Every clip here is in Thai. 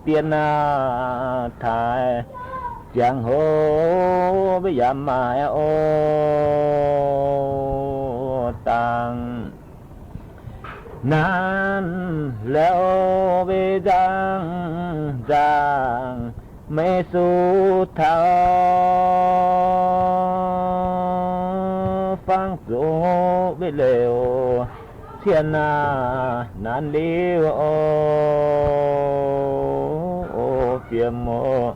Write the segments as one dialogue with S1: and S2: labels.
S1: tiền thái giang hồ bây giờ mai ô tàng nan leo về giang giang mê su thao phang số về lều thiên nan liêu ô phiền mô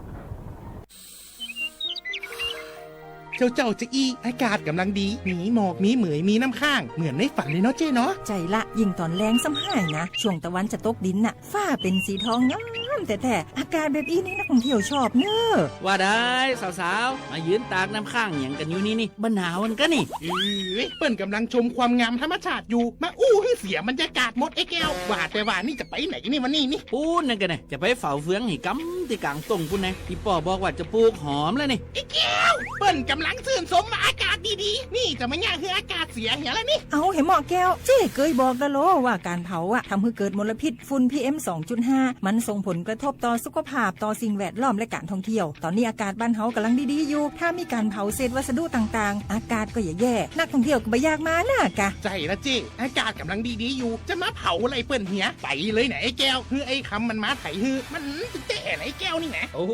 S2: เจ้าจะอี้อากาศกำลังดีมีหมอกมีเหมยมีน้ำข้างเหมือนในฝันเลยเนาะเจ้เนาะ
S3: ใจละยิ่งตอนแรงซ้ำหายนะช่วงตะวันจะตกดินน่ะฟ้าเป็นสีทองงามแต่อากาศแบบนี้นี่นักท่องเที่ยวชอบเนอะ
S4: ว่าได้สาวๆมายืนตากน้ำข้างอย่างกันอยู่นี่บ้านหนาวมันก็นี่
S2: เปิ้นกำลังชมความงามธรรมชาติอยู่มาอู้ให้เสียบรรยากาศหมดไอ้แก้วว่าแต่ว่านี่จะไปไหนนี่วันนี้นี่
S4: ปูนนั่นกันนะจะไปเฝ้าเฟืองให้กำที่กลางตรงปูนนะพี่ป่อบอกว่าจะปลูกหอมแล้วนี่
S2: ไอ้แก้วเปิ้นกำลังชื่นชมอากาศดีๆนี่จะมาย่างคืออากาศเสียเหี้ยแล้วนี่
S3: เอาเห็นหมอแก้วเจ๊เคยบอกแล้วโลว่าการเผาทำให้เกิดมลพิษฝุ่น PM 2.5 มันส่งผลกระทบต่อสุขภาพต่อสิ่งแวดล้อมและการท่องเที่ยวตอนนี้อากาศบ้านเฮากำลังดีๆอยู่ถ้ามีการเผาเศษวัสดุต่างๆอากาศก็แย่นักท่องเที่ยวก็ไม่อยากมาน่ะกะ
S2: ใจละเจ๊อากาศกำลังดีๆอยู่จะมาเผาอะไรเปิ้นเหี้ยไปเลยไหนไอ้แก้วคือไอ้คำมันมาไถฮือมันเตะไหนแก้วนี่นะ
S4: โอ้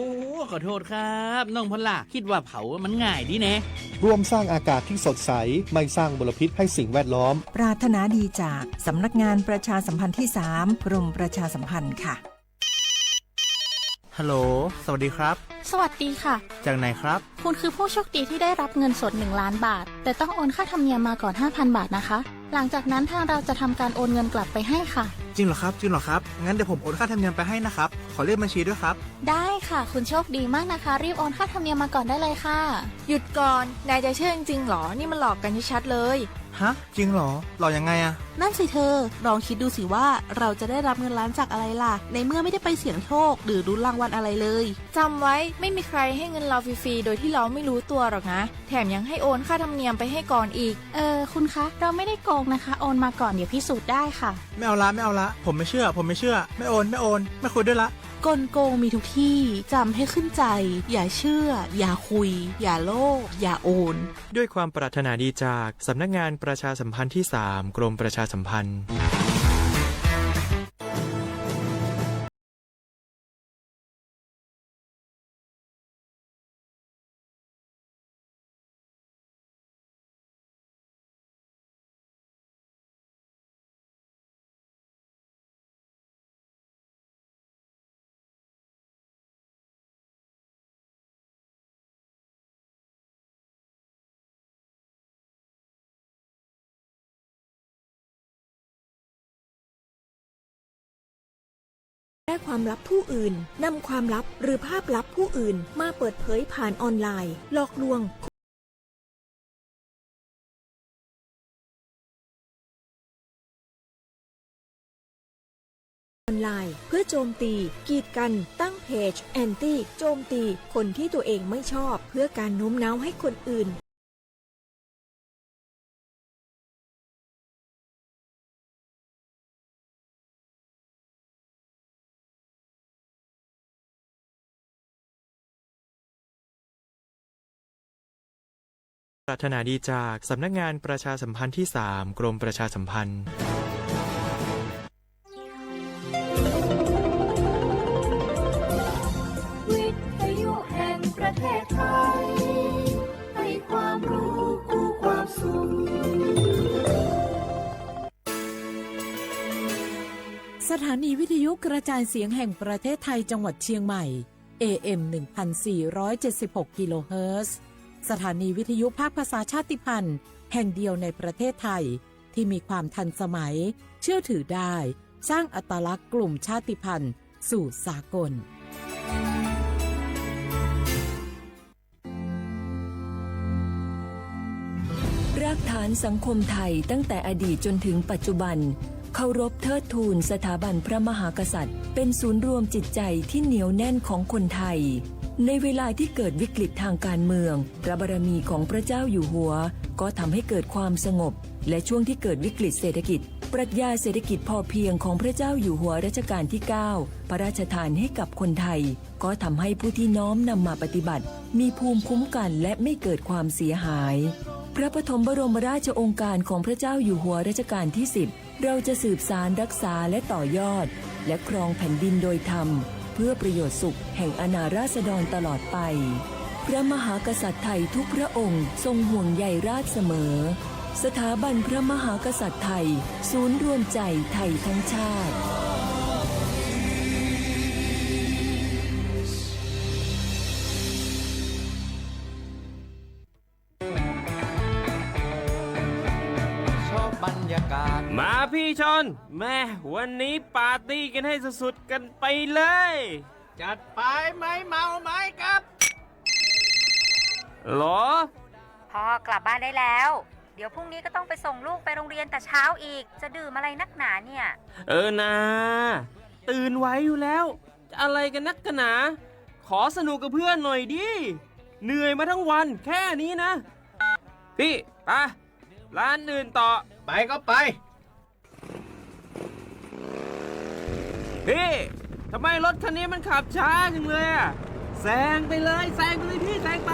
S4: ขอโทษครับน้องพล่าคิดว่าเผามันง่ายดีแน่
S5: ร่วมสร้างอากาศที่สดใสไม่สร้างมลพิษให้สิ่งแวดล้อม
S3: ปรารถนาดีจากสำนักงานประชาสัมพันธ์ที่ 3 กรมประชาสัมพันธ์ค่ะ
S6: ฮัลโหลสวัสดีครับ
S7: สวัสดีค่ะ
S6: จากไหนครับ
S7: คุณคือผู้โชคดีที่ได้รับเงินสด1 ล้านบาทแต่ต้องโอนค่าธรรมเนียมมาก่อน 5,000 บาทนะคะหลังจากนั้นทางเราจะทำการโอนเงินกลับไปให้ค่ะ
S6: จริงเหรอครับงั้นเดี๋ยวผมโอนค่าธรรมเนียมไปให้นะครับขอเลขบัญชีด้วยครับ
S7: ได้ค่ะคุณโชคดีมากนะคะรีบโอนค่าธรรมเนียมมาก่อนได้เลยค่ะ
S8: หยุดก่อนนายจะเชื่อจริงๆหรอนี่มันหลอกกันชัดๆเลย
S6: ฮะจริงเหรอหลอกยังไงอะ
S8: นั่นสิเธอลองคิดดูสิว่าเราจะได้รับเงินล้านจากอะไรล่ะในเมื่อไม่ได้ไปเสี่ยงโชคหรือลุ้นรางวัลอะไรเลยจำไว้ไม่มีใครให้เงินเราฟรีๆโดยที่เราไม่รู้ตัวหรอกนะแถมยังให้โอนค่าธรรมเนียมไปให้ก่อนอีก
S7: คุณคะเราไม่ได้โกงนะคะโอนมาก่อนเดี๋ยวพิสูจน์ได้ค่ะ
S6: ไม่เอาละผมไม่เชื่อไม่โอนไม่คุยด้วยละ
S8: กลโกงมีทุกที่จำให้ขึ้นใจอย่าเชื่ออย่าคุยอย่าโลภอย่าโอน
S5: ด้วยความปรารถนาดีจากสำนักงานประชาสัมพันธ์ที่ 3 กรมประชาสัมพันธ์
S9: ได้ความลับผู้อื่นนำความลับหรือภาพลับผู้อื่นมาเปิดเผยผ่านออนไลน์หลอกลวงออนไลน์เพื่อโจมตีกีดกันตั้งเพจแอนตี้โจมตีคนที่ตัวเองไม่ชอบเพื่อการโน้มน้าวให้คนอื่น
S5: ปรารถนาดีจากสำนักงานประชาสัมพันธ์ที่ 3 กรมประชาสัมพันธ์
S10: วิทยุแห่งประเทศไทยให้ความรู้คู่ความสุข
S11: สถานีวิทยุกระจายเสียงแห่งประเทศไทยจังหวัดเชียงใหม่ AM 1476 กิโลเฮิรตซ์สถานีวิทยุภาคภาษาชาติพันธุ์แห่งเดียวในประเทศไทยที่มีความทันสมัยเชื่อถือได้สร้างอัตลักษณ์กลุ่มชาติพันธุ์สู่สากล
S9: รากฐานสังคมไทยตั้งแต่อดีตจนถึงปัจจุบันเคารพเทิดทูนสถาบันพระมหากษัตริย์เป็นศูนย์รวมจิตใจที่เหนียวแน่นของคนไทยในเวลาที่เกิดวิกฤตทางการเมืองพระบารมีของพระเจ้าอยู่หัวก็ทำให้เกิดความสงบและช่วงที่เกิดวิกฤตเศรษฐกิจ ปรัชญาเศรษฐกิจพอเพียงของพระเจ้าอยู่หัวรัชกาลที่ 9 พระราชทานให้กับคนไทยก็ทำให้ผู้ที่น้อมนำมาปฏิบัติมีภูมิคุ้มกันและไม่เกิดความเสียหายพระปฐมบรมราชโองการของพระเจ้าอยู่หัวรัชกาลที่ 10เราจะสืบสานรักษาและต่อยอดและครองแผ่นดินโดยธรรมเพื่อประโยชน์สุขแห่งอาณาราษฎรตลอดไปพระมหากษัตริย์ไทยทุกพระองค์ทรงห่วงใยราชเสมอสถาบันพระมหากษัตริย์ไทยศูนย์รวมใจไทยทั้งชาติ
S12: มาพี่ชนแม่วันนี้ปาร์ตี้กันให้สุดๆกันไปเลย
S2: จัดไปไหมเมาไหมครับ
S12: หรอ
S13: พ่อกลับบ้านได้แล้วเดี๋ยวพรุ่งนี้ก็ต้องไปส่งลูกไปโรงเรียนแต่เช้าอีกจะดื่มอะไรนักหนาเนี่ย
S12: นะตื่นไว้อยู่แล้วจะอะไรกันนักกันหนาขอสนุกกับเพื่อนหน่อยดิเหนื่อยมาทั้งวันแค่นี้นะพี่ไปร้านอื่นต่อ
S2: ไปก็ไป
S12: พี่ทำไมรถคันนี้มันขับช้าจังเลยอะแซงไปเลยพี่แซงไป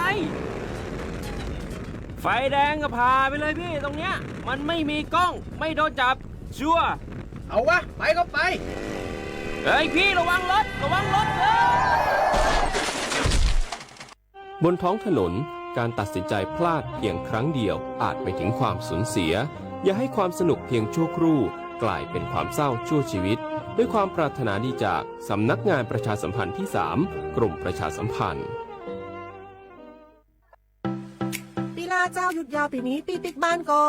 S12: ไฟแดงก็พาไปเลยพี่ตรงเนี้ยมันไม่มีกล้องไม่โดนจับชัวร์
S2: เอาวะไปก็ไป
S12: เฮ้ยพี่ระวังรถ
S14: บนท้องถนนการตัดสินใจพลาดเพียงครั้งเดียวอาจไปถึงความสูญเสียอย่าให้ความสนุกเพียงชั่วครู่กลายเป็นความเศร้าชั่วชีวิตด้วยความปรารถนาดีจากสำนักงานประชาสัมพันธ์ที่ 3 กรมประชาสัมพันธ์
S15: ปีลาเจ้าหยุดยาวปีนี้ปีปิกบ้านก็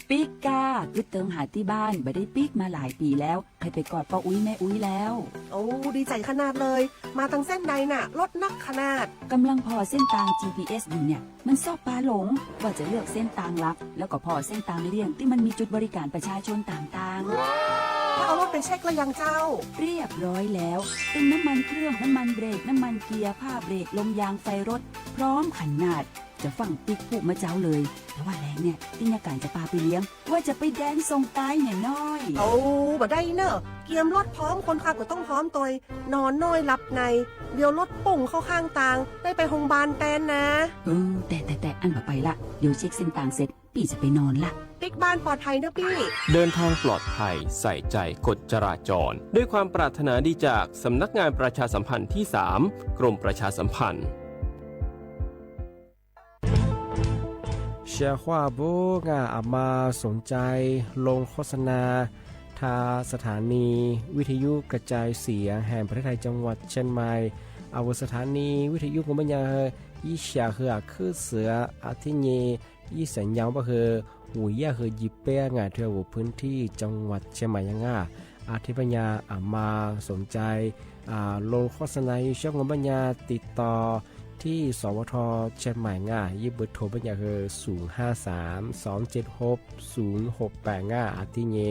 S16: ปิกกายึดเติงหาที่บ้านไม่ได้ปิกมาหลายปีแล้วเคยไปกอดป้าอุ้ยแม่อุ้ยแล้ว
S15: โอ้ดีใจขนาดเลยมาทางเส้นใดน่ะรถนักขนาด
S16: กำลังพอเส้นทาง GPS อยู่เนี่ยมันซอกปลาหลงว่าจะเลือกเส้นทางลักแล้วก็พอเส้นทางเลี่ยงที่มันมีจุดบริการประชาชนต่าง
S15: ๆถ้าเอารถไปเช็คแล้วยังเจ้า
S16: เรียบร้อยแล้วตึงน้ำมันเครื่องน้ำมันเบรกน้ำมันเกียร์ผ้าเบรกลมยางไฟรถพร้อมขนาดจะฟังปิ๊กผูกมาเจ้าเลยแต่ว่าแรงเนี่ยติ้งอาการจะพาไปเลี้ยงว่าจะไปแดนทรงใต้เนี่ยน้อย
S15: โอ้บ่ได้เนอะเกียมรถพร้อมคนขับก็ต้องพร้อมตัวนอนน้อยหลับในเดี๋ยวรถปุ่งเข้าข้างทางได้ไปโรงพยาบาลแตนนะ
S16: แต่อันบ่ไปละเดี๋ยวเช็คเส้นทางเสร็จพี่จะไปนอนละ
S15: ปิ๊กบ้านปลอดภัยนะพี่
S14: เดินทางปลอดภัยใส่ใจกฎจราจรด้วยความปรารถนาดีจากสำนักงานประชาสัมพันธ์ที่ 3 กรมประชาสัมพันธ์
S17: เชียร์ว่าบุกอามาสนใจลงโฆษณาทาสถานีวิทยุกระจายเสียงแห่งประเทศไทยจังหวัดเชียงใหม่เอาสถานีวิทยุของบัญญัติยี่เสียคือคือเสืออาทิเยยี่สัญญาว่าคือหุยยาคือยิบเป้งาเที่ยวพื้นที่จังหวัดเชียงใหม่ยังอาทิปัญญามาสนใจลงโฆษณาช่องของบัญญัติติดต่อที่สวทเชียงใหม่ยิบเบอร์โทรบัญญัติคือ053-276-0685อาทิเย0922468579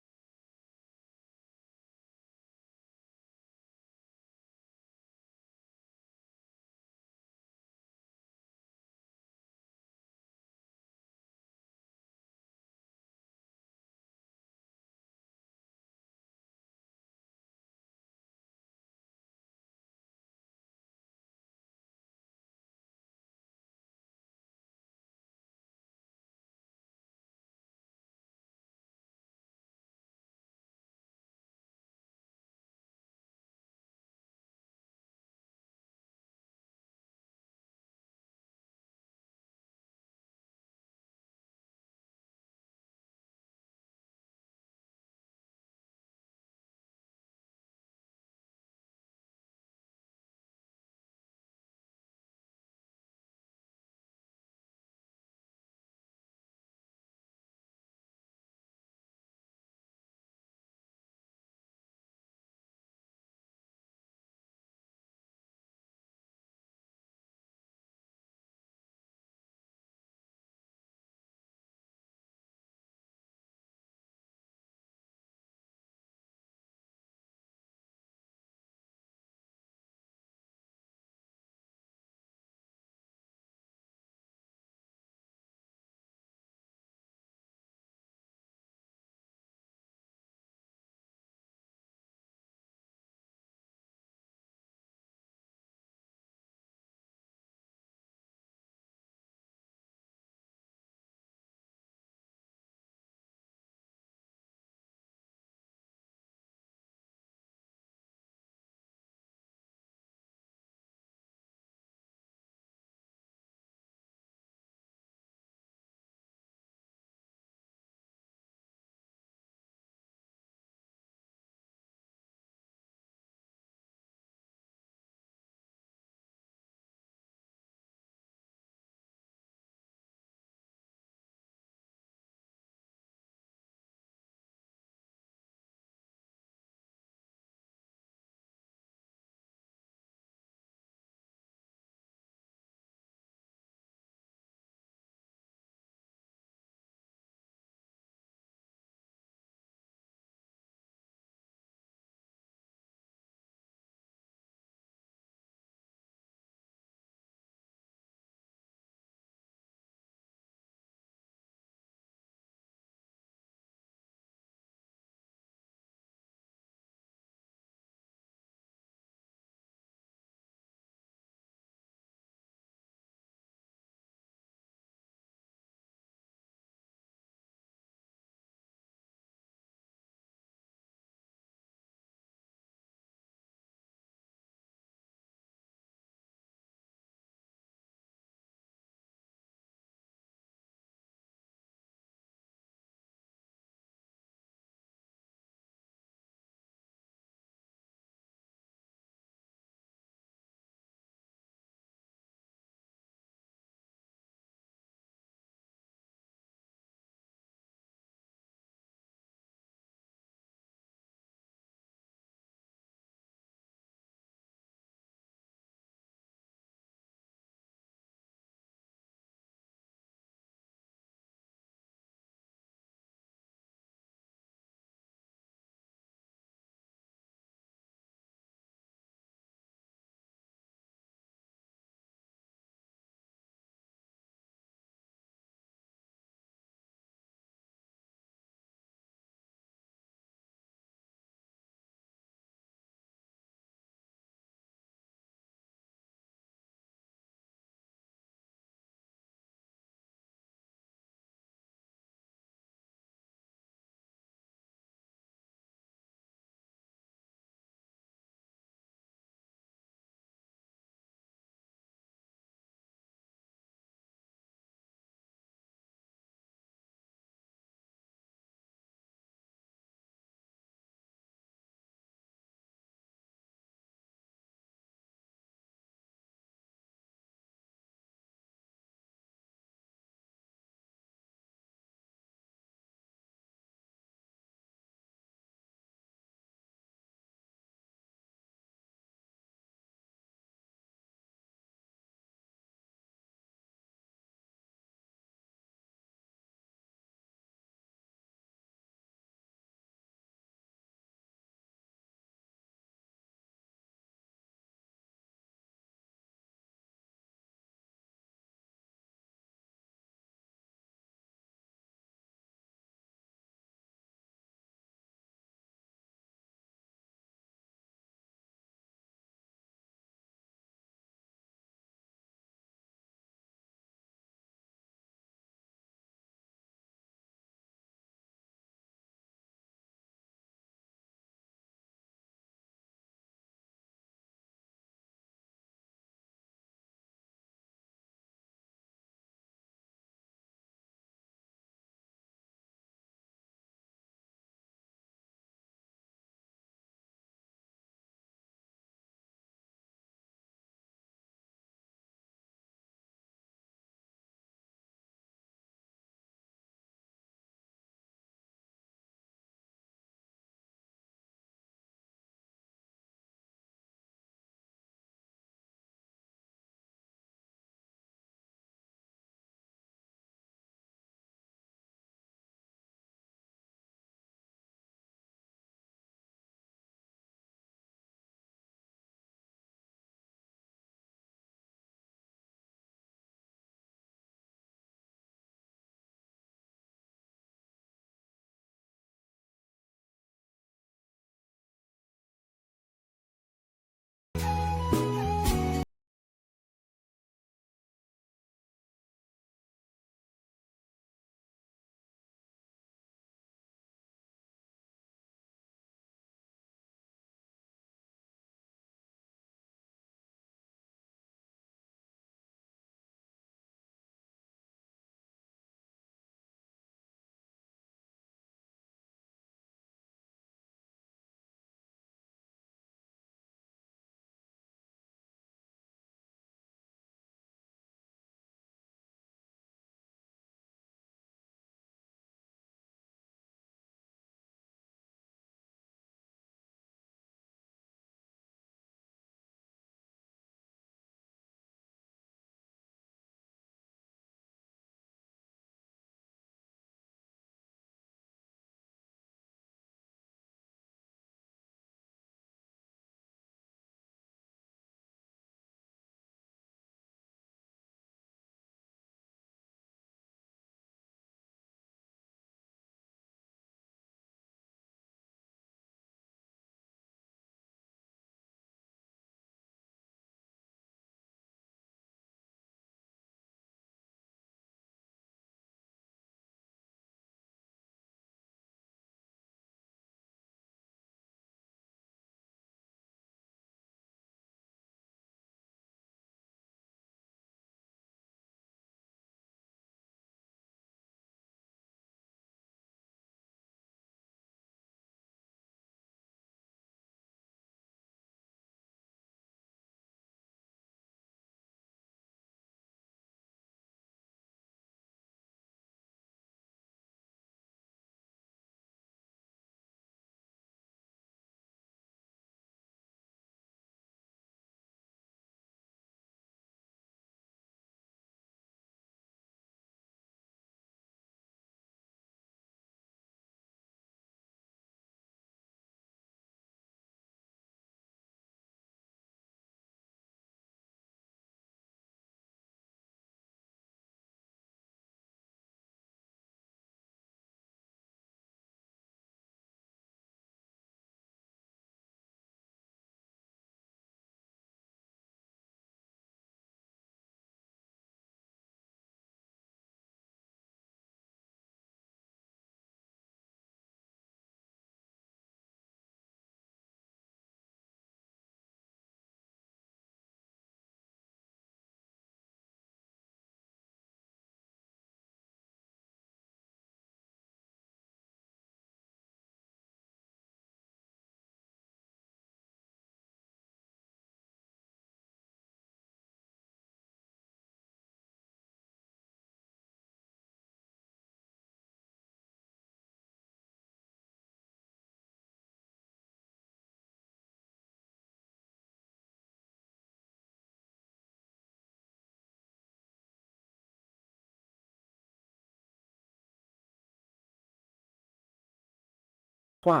S17: ว่า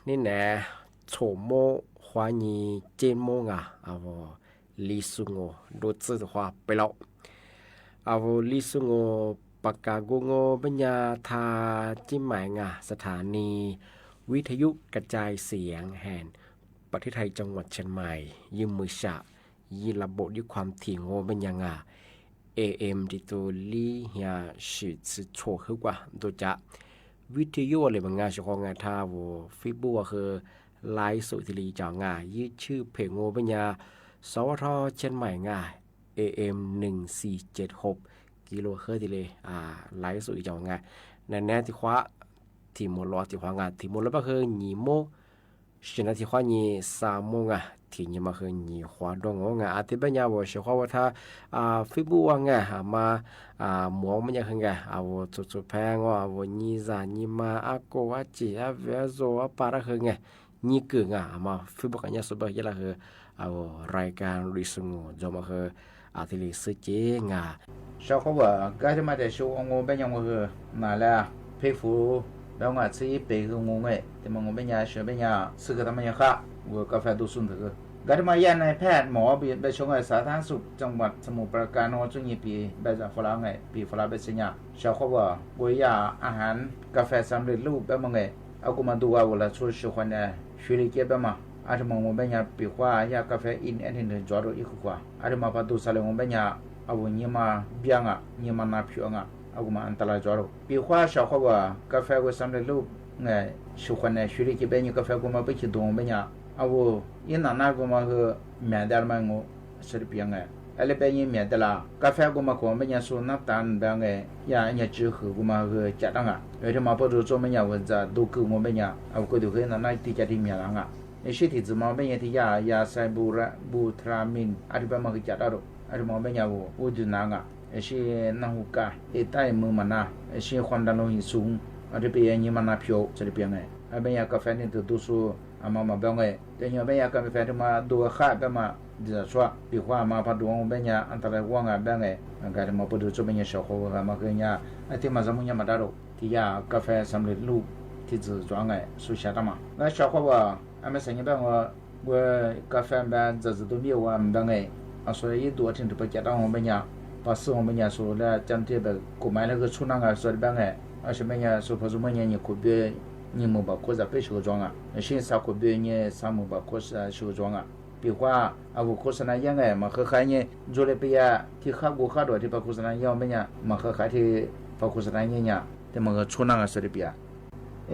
S17: นี่แน่โฉโมฮวานีเจนโมงอาวลิซุงโอโดซึฮวาไปแล้วอาวลิซุงโอปากกาโกโงปัญญาทาจิ้มหมายสถานีวิทยุกระจายเสียงแห่งประเทศไทยจังหวัดเชียงใหม่ยืมมือฉะยีระบบด้วยความถี่โงเป็นยังAM ที่ตัวลี่ยาสืบสืบโชว์ขึ้นกว่าตัวจะวิทยุอะไรบางงานเฉพาะงานท่าวฟิบัวคือไลฟ์สุทิลีจากงานยืดชื่อเพลงโงเป็นยาสวทเชียงใหม่งาน AM 1476กิโลเฮิรตซ์เลยไลฟ์สุจากงานนั่นแน่ที่คว้าที่มลที่คว้างานที่มลก็คือညီโมชนะที่คว้าညီ3โมงที่นี่มาคือညီคว้าดงงอาทิตย์เป็นยาวเชื่อว่าถ้าฟิบัวงมาหมวมันยังไงจุดแพงว่าညီซาညီมาอาโกอาจิอาเวโซอาปาระคือไงညီเก่งมาฟิบัวกันยาสุบะยละคือรายการริสงจอมาคืออาทิตย์สิเจง
S18: ชาวเขาว่าก็จะมาแต่ช่วงงงเป็นยังคือนั่นแหละเพฟูแล้วงาซีเปคืองงแต่มันงงเป็นยาเชื่อเป็นยาสึกทำมันยาค่ะวัวกาแฟดูสุนทรก็จะมาแยกในแพทย์หมอไปชงสาธารณสุขจังหวัดสมุทรปราการว่าจุ่งปีแบบจะฝรั่งปีฝรั่งเป็นสัญญาชาวเขาว่าวัวยาอาหารกาแฟสำเร็จรูปแบบมันเอากูมาดูว่าเวลาช่วยชวนเนี่ยช่วยเก็บแบบมาอาจจะมองว่าเป็นยาปีกว่ายากาแฟอินแอนด์จอร์ดอีกกว่าอาจจะมาพัฒนาสารของเป็นยาเอาเนี่ยมาเบี้ยงเนี่ยมานาผิวเอากูมาอันตรายจอร์ดปีกว่าชาวเขาว่ากาแฟก็สำเร็จรูปชวนเนี่ยช่วยเก็บเป็นกาแฟกูมาไปคิดดูเป็นยาเอายินนากูมาคือเมียเดลมังกูสริปยังอะไรเป็นยังเมียเดลกาแฟกูมาขอเป็นยาสูนับตันแบบยาเนี่ยจืดคือกูมาคือจัดเดี๋ยวมาพอดูจอเป็นยาวันจะดูกูมาเป็นยาเอากูดูคือนาที่จะที่เมียไอ้สิ่งที่จะมาเป็นอย่างที่ยาไซบูทรามินอะไรแบบมันก็จะได้รู้อะไรมาเป็นอย่างวูดูนังไอ้สิ่งนั่งหุกะไอ้ใต้มือมันไอ้สิ่งความดันโลหิตสูงอะไรเป็นอย่างนี้มันน่าผิวจะได้เป็นไงไอ้เป็นอย่างกาแฟนี่ตัวดูสูมาเป็นไงแต่ยังเป็นอย่างกาแฟที่มาดูข้าเป็นมาดีจะชัวปีกว่ามาพัดดวงเป็นอย่างอันตรายว่างเป็นไงการที่มาพัดดูจะเป็นอย่างเฉพาะมาคืออย่างไอ้ที่มาสมุนยังมาได้รู้ที่ยากาแฟสำเร็จรูปที่จะจ้างไงสุดยอดมากแล้วเฉพาะว่าไม่ใช่แบบว่ากาแฟแบบจะตัวมีว่าแบบไงส่วนยี่ตัวที่ถูกจัดตั้งของเป็นอย่างภาษาของเป็นอย่างส่วนแล้วจำที่แบบกฎหมายแล้วก็ชุนงส่วนแบบไงใช่ไหมเนี่ยส่วนผสมเนี่ยนี่คุยนี่มันแบบคนจะไปช่วยจ้างสิ่งสักคุยเนี่ยสามแบบคนจะช่วยจ้างปีกว่าเอาโฆษณายังไงมาคือใครเนี่ยจุลปียาที่ข้ากูข้าด้วยที่โฆษณายังเป็นอย่างมาคือใครที่โฆษณาเนี่ยแต่มันก็ชุนงส่วนปียา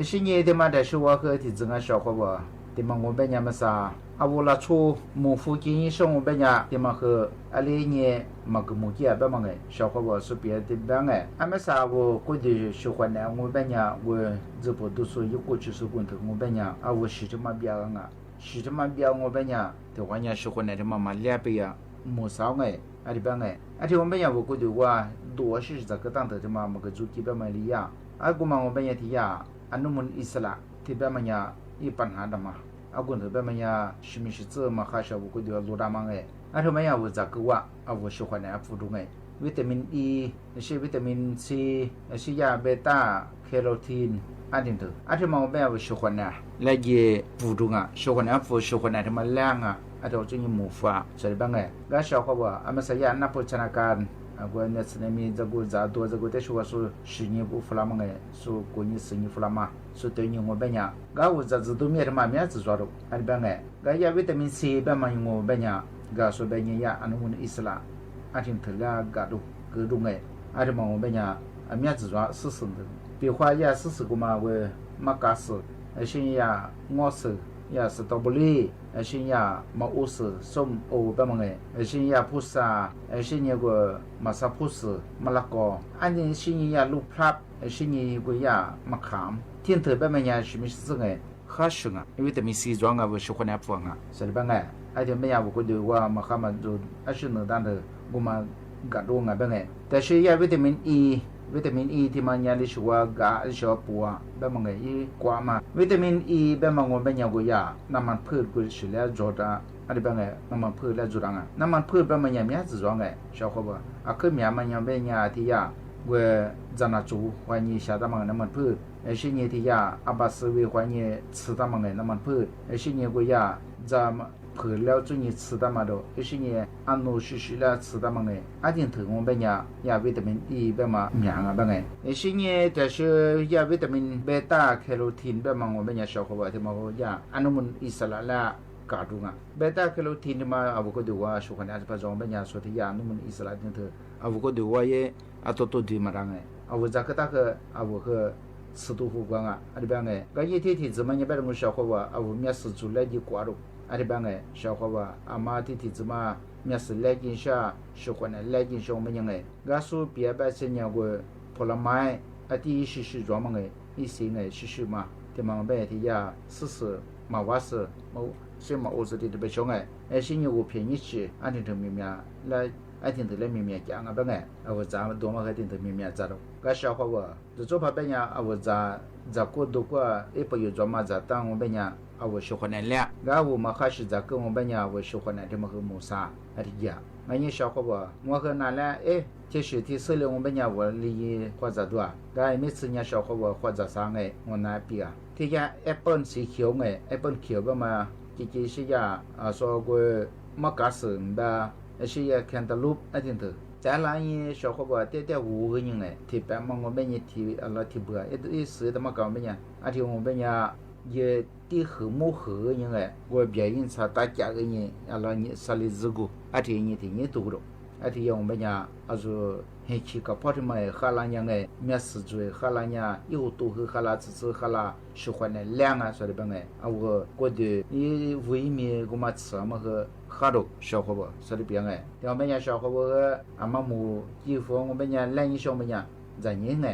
S18: สิ่งนี้ที่มาได้ช่วยคือที่จึงชอบเขาว่าที่มันงงเป็นยังไม่ซาเอาเวลาชูมูฟูกินช่วงเป็นยังที่มันคืออะไรเนี่ยมันก็มุกี้แบบมันไงชอบเขาว่าสุดยอดที่แบบไงไม่ซาว่าคุยดีช่วยเนี่ยงงเป็นยังว่าจะพูดดูสุยุกุชิสุกุนถึงงงเป็นยังเอาว่าชิจมาเบียงชิจมาเบียงงงเป็นยังที่วันนี้ช่วยเนี่ยที่มันมาเลี้ยไปยังมูสาวไงอะไรแบบไงที่วันเป็นยังว่าคุยดีว่าดูว่าชิจะก็ตั้งแต่ที่มันก็จุดที่แบบมันเลี้ยกูมันงงเป็นยังที่ยาอันนู้นมันอิสระที่แบบมันยังอีปัญหาดมาอากุนเถอะแบบมันยาชิมิชิเซอร์มาข้าชาวกุฎเดียวรูดามังอันที่มันยาวุจากัวอาวุชุขวัญฟูดุงวิตามินอีใช่วิตามินซีใช่ยาเบต้าแคโรทีนอันนี้เถอะอันที่มันแบบวุชุขวัญและเย่ฟูดุงชุขวัญฟูชุขวัญที่มันแรงอันที่เราจะยิมูฟ้าใช่บ้างก็ชาวเขาว่าอามาสยานับพัฒนาการกูเนี่ยสนิมจะกูจะตัวจะกูเตชัวสู้ชิญบุฟลามังสู้กูนี่สิญฟลามาสู้ตัวนี้งูเบียก็กูจะตัวมีอะไรมามีอะไรจะรู้อันเป็นไงก็ยาวิตามินซีแบบมันงูเบียก็สู้เบียอันนู้นอิสระอันที่ถึงแล้วก็ดูก็ดูไงอันที่มันงูเบียอันมีอะไรจะรู้สิ่งเดียวปีกว่ายาสิ่งกูมาเวมักกะสไอ้สิ่งยางอสยาสตรอเบอรี่ไอ้สิ่งยามาอุสส้มโอแบบมันไอ้สิ่งยาพุทราไอ้สิ่งยาก็มาซาพุสมะละกออันนี้สิ่งยาลูกพลับไอ้สิ่งยาก็ยามะขามที่เธอแบบมันยาชิมิสึไงข้าศึกวิตามินซีจ้างว่าชุกคนแอบฟังใช่บ้างไอ้ที่ไม่ยาบุกดูว่ามะขามดูไอ้สิ่งนั้นดันเถอะกูมากัดดวงไงบ้างแต่สิ่งยาวิตามินอีที่มันยาลิชัวกาลิชัวปัวแบบมันอีกว่ามาวิตามินอีแบบมันงเป็นยากุยาน้ำมันพืชกุชิเลจอดาอะไรแบบน้ำมันพืชและจุรังน้ำมันพืชแบบมันยามีอะไรจ้างชาวเขาบอกคือมีมันยาเป็นยาที่ยาเวจานาจูวันนี้ชาดามันน้ำมันพืช是年ที่ยาอาบัสเวควายเนี่ย吃ตามังไงน้ำมันพืช是年ก็ยาจะเผื่อแล้วจุนี่吃ตามาด是年อันโนชิแล้ว吃ตามังไงอาทิตย์ถึง我们ยาวิตามินอีแบบมาหยางแบบไง是年แต่是ยาวิตามินเบต้าแคโรทีนแบบมา我们消化ว่าที่มาก็ยาอนุมูลอิสระละกาดุงะเบต้าแคโรทีนมาอาวุก็ดูว่าสุขภาพจะประจองเป็นยาสุทธิยาอนุมูลอิสระนี่เถอะอาวุก็ดูว่าเยอะตัวดีมารังไงอาวุจาก็ตาคืออาวุก็吃豆腐光啊，阿里边个，个一天天子嘛，你别人消化哇，啊，我面食出来就挂了，阿里边个消化哇，阿妈天天子嘛，面食来进下，消化呢来进上么样个，个说别白些年个ผลไม้อาทิตย์ชิๆรวมไงอีสิ่งไงชิๆมาที่มันแบบที่ยาสื่อมาว่าสื่อมาเชื่อมาโอสุดที่จะไปชงไงไอ้สิ่งอยู่เพียงนิดชีอันที่ถึงมีเมียและไอ้ที่ถึงเลยมีเมียจังอ่ะเป็นไงเอาว่าจะตัวมาให้ที่ถึงมีเมียจัดหรอกก็ชาวเขาว่าจะจบเป็นยังเอาว่าจะกูดูว่าไอ้ประโยชน์จะมาจากตั้งว่าเป็นยังเอาว่าชุกคนนั้นแหละก็ว่ามาข้าศึกจะก็ว่าเป็นยังเอาว่าชุกคนนั้นที่มันคือมูซาไอ้ที่ยาไอ้นี่ชาวเขาว่าว่าคือนั่นแหละที่สุดที่สุดเลย我们讲我离或者多ก็每次人家小伙我或者啥ไง我那边ที่ยาแอปเปิลสีเขียวไงแอปเปิลเขียวประมาณกี่สิยา说过มะกาสึงบาสิยาแคนตาลูปไอ้ที่เถอะแต่ละยี่小伙我แต่หู个人ไงที่แบบมัน我们เนี่ยที่อะไรที่เบื่อไอ้สื่อแต่มา讲เป็นยังไอ้ที่我们เนี่ย也ที่หือมูหือยังไง我别人查大家个人อะไรนี่สลิดกูไอ้ที่นี่ที่นี่ตัวไอ้ที่ยังเป็นยังเห็นชีกับพ่อที่มาข้าลายังไงเมียสื่อจุยข้าลาเนี่ยอยู่ตัวคือข้าลาซื่อข้าลาสุขเนี่ยแรงอ่ะสวัสดีเป็นไงเอาก็ดีนี่วิ่งมีกูมาซื้อมาคือข้าดูชาวเขาบอกสวัสดีเป็นไงเดี๋ยวเป็นยังชาวเขาบอกอามามูยี่ฟงเป็นยังแรงยิ่งชาวเป็นยังใจยิ่งไง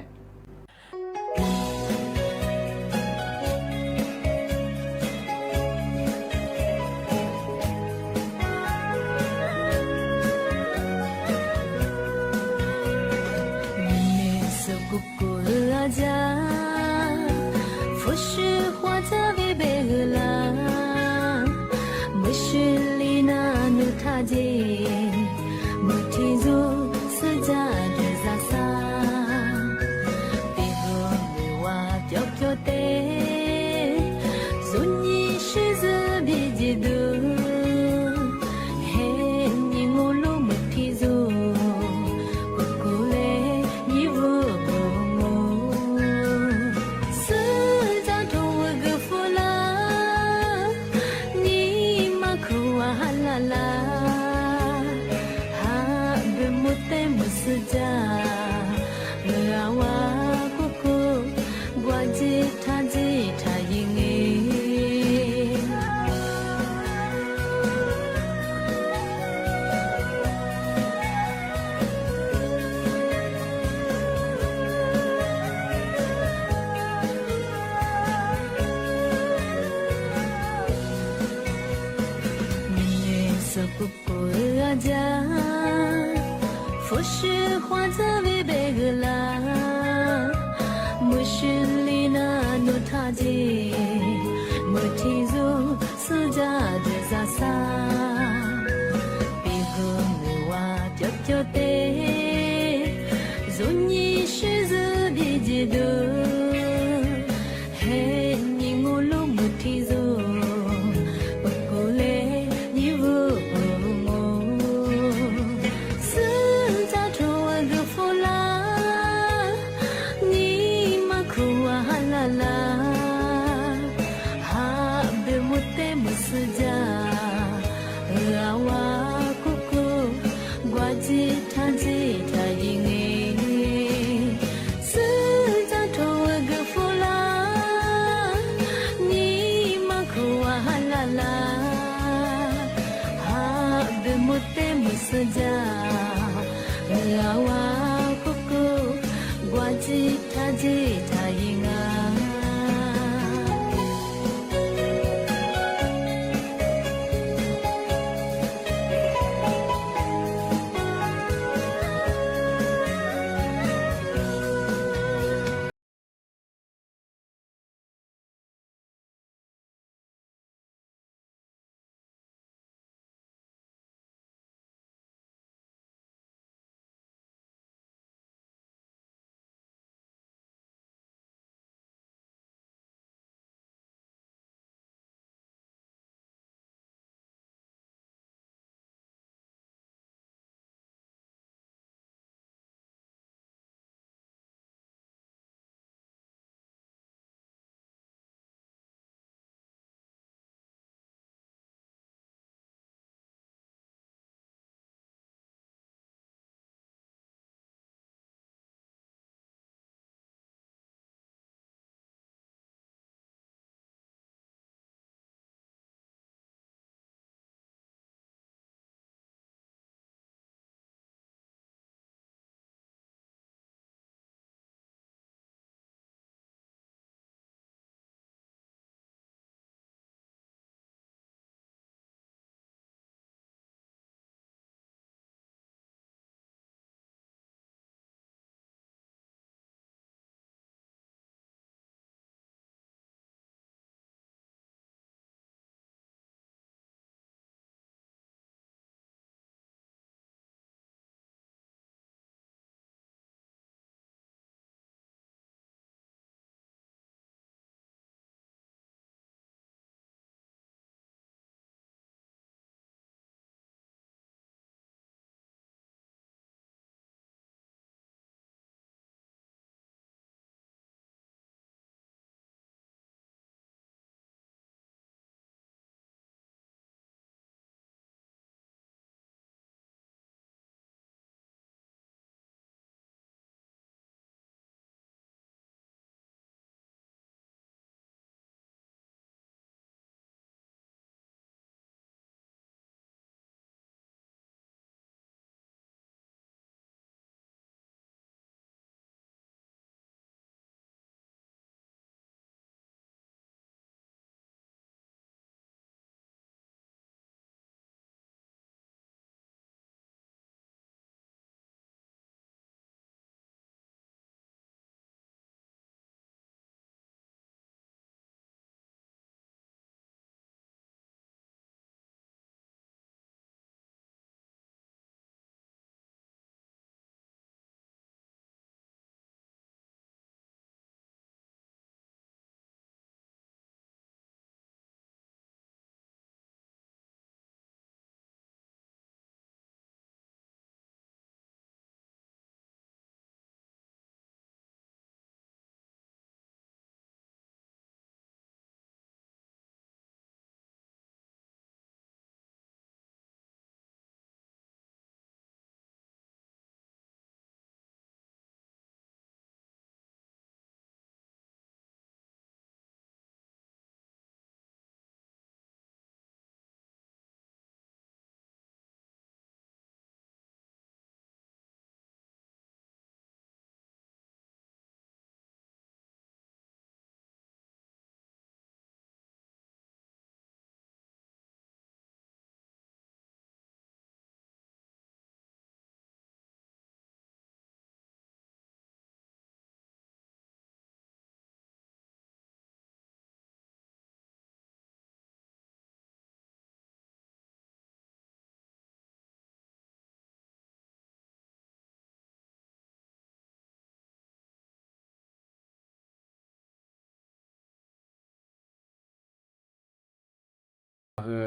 S17: คือ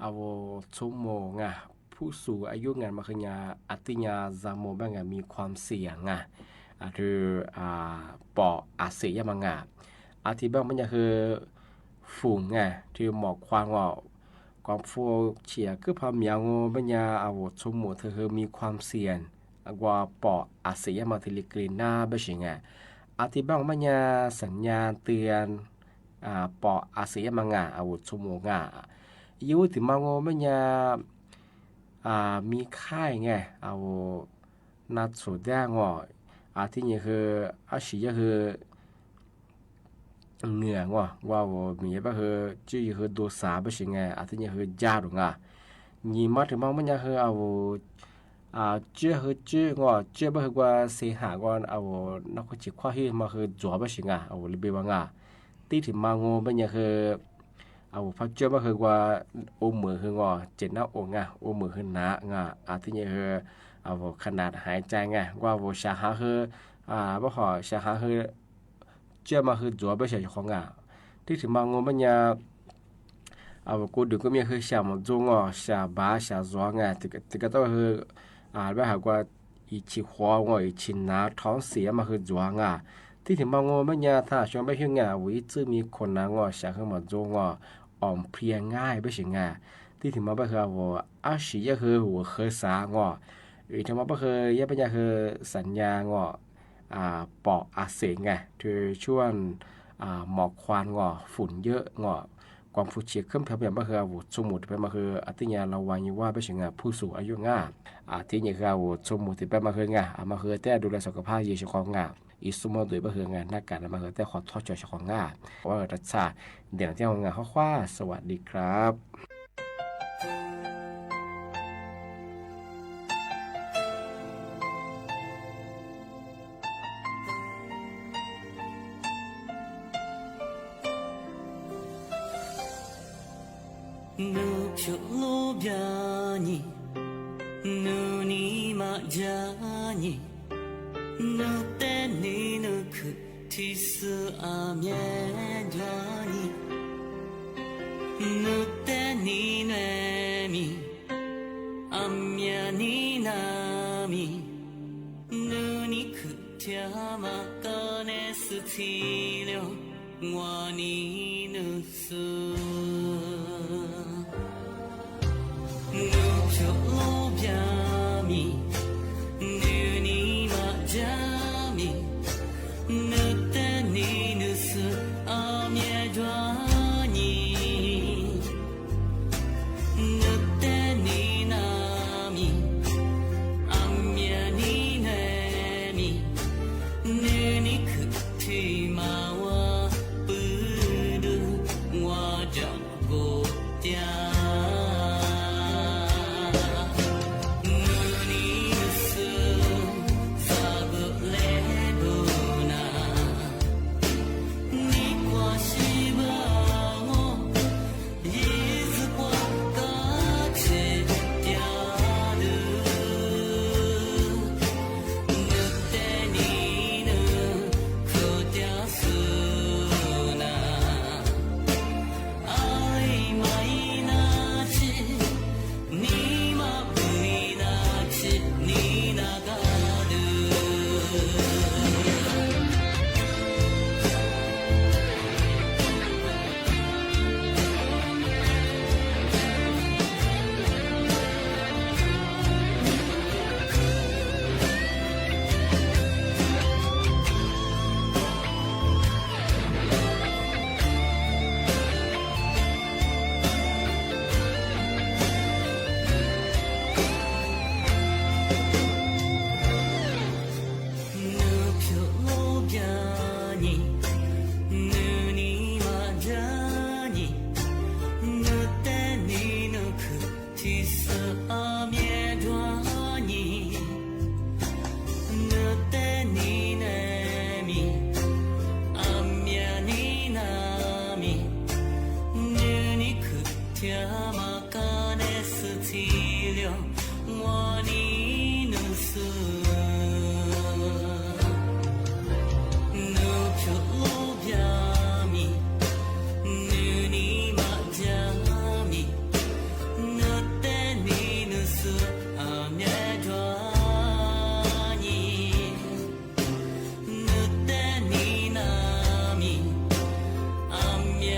S17: เอาชั่วโมงผู้สูงอายุงานมาคือยาอัติยาจามโมบ้างมีความเสี่ยงหรือปออาเซียมังอาทิบ้างมันจะคือฝุ่นที่หมอกควางว่าความฟูเฉียคือพามีงบัญญาเอาชั่วโมงเธอมีความเสี่ยงกว่าปออาเซียมาทิลิกรีน่าไม่ใช่อาทิบ้างบัญญาสัญญาณเตือนปออาเซียมังเอาชั่วโมงยูถึงมังบัญญามีค่ายเอานัดสุดแดงที่นี่คืออาชีพคือเหนือว่ามีแบบคือชื่อคือตัวสาบสิที่นี่คือจ้าหรือยี่มาถึงมันยังคือเอาชื่อคือชื่อชื่อแบบคือว่าเสียหายเอานักจิตข้อที่มาคือจัวบสิเอาลิเบวังที่ถึงมังมันยังคือเอาพักเจ้าแบบคือว่าโอมือคือเจ็ดหน้าอกโอมือคือหนาที่นี่คือเอาขนาดหายใจว่าชาหาคือบ่ขอชาหาคือเจ้ามาคือจัวไปเฉยของที่ถึงมังมันยังเอากูดูก็มีคือชาหมจงชาบ้าชาจัวที่ก็ต้องคือแบบหากว่าอีชิหัวอีชินาท้องเสียมาคือจัวที่ถึงมังมันยังถ้าชวนไปถึงวิจิมีคนชาคือหมจงอ่อมเพลียง่ายไปสิที่ถึงมาไปคืออาชีพคือหัวเคยสางอีกทั้งมาไปคือยังเป็นคือสัญญาปออาเซียคือช่วงหมอกควันฝุ่นเยอะความฝุ่นเฉียดขึ้นเพียงมาคือสมุดไปมาคืออติญาเราวางว่าไปถึงผู้สูงอายุที่นี่คือสมุดที่ไปมาคือมาคือแต่ดูแลสุขภาพเยอะเฉพาะอีสมอโดยมาคือนักการมาคือแต่ขอทอดจอเฉพาะว่ารัชชาเดี๋ยวที่ของข้อว่าสวัสดีครับ
S10: Shiva「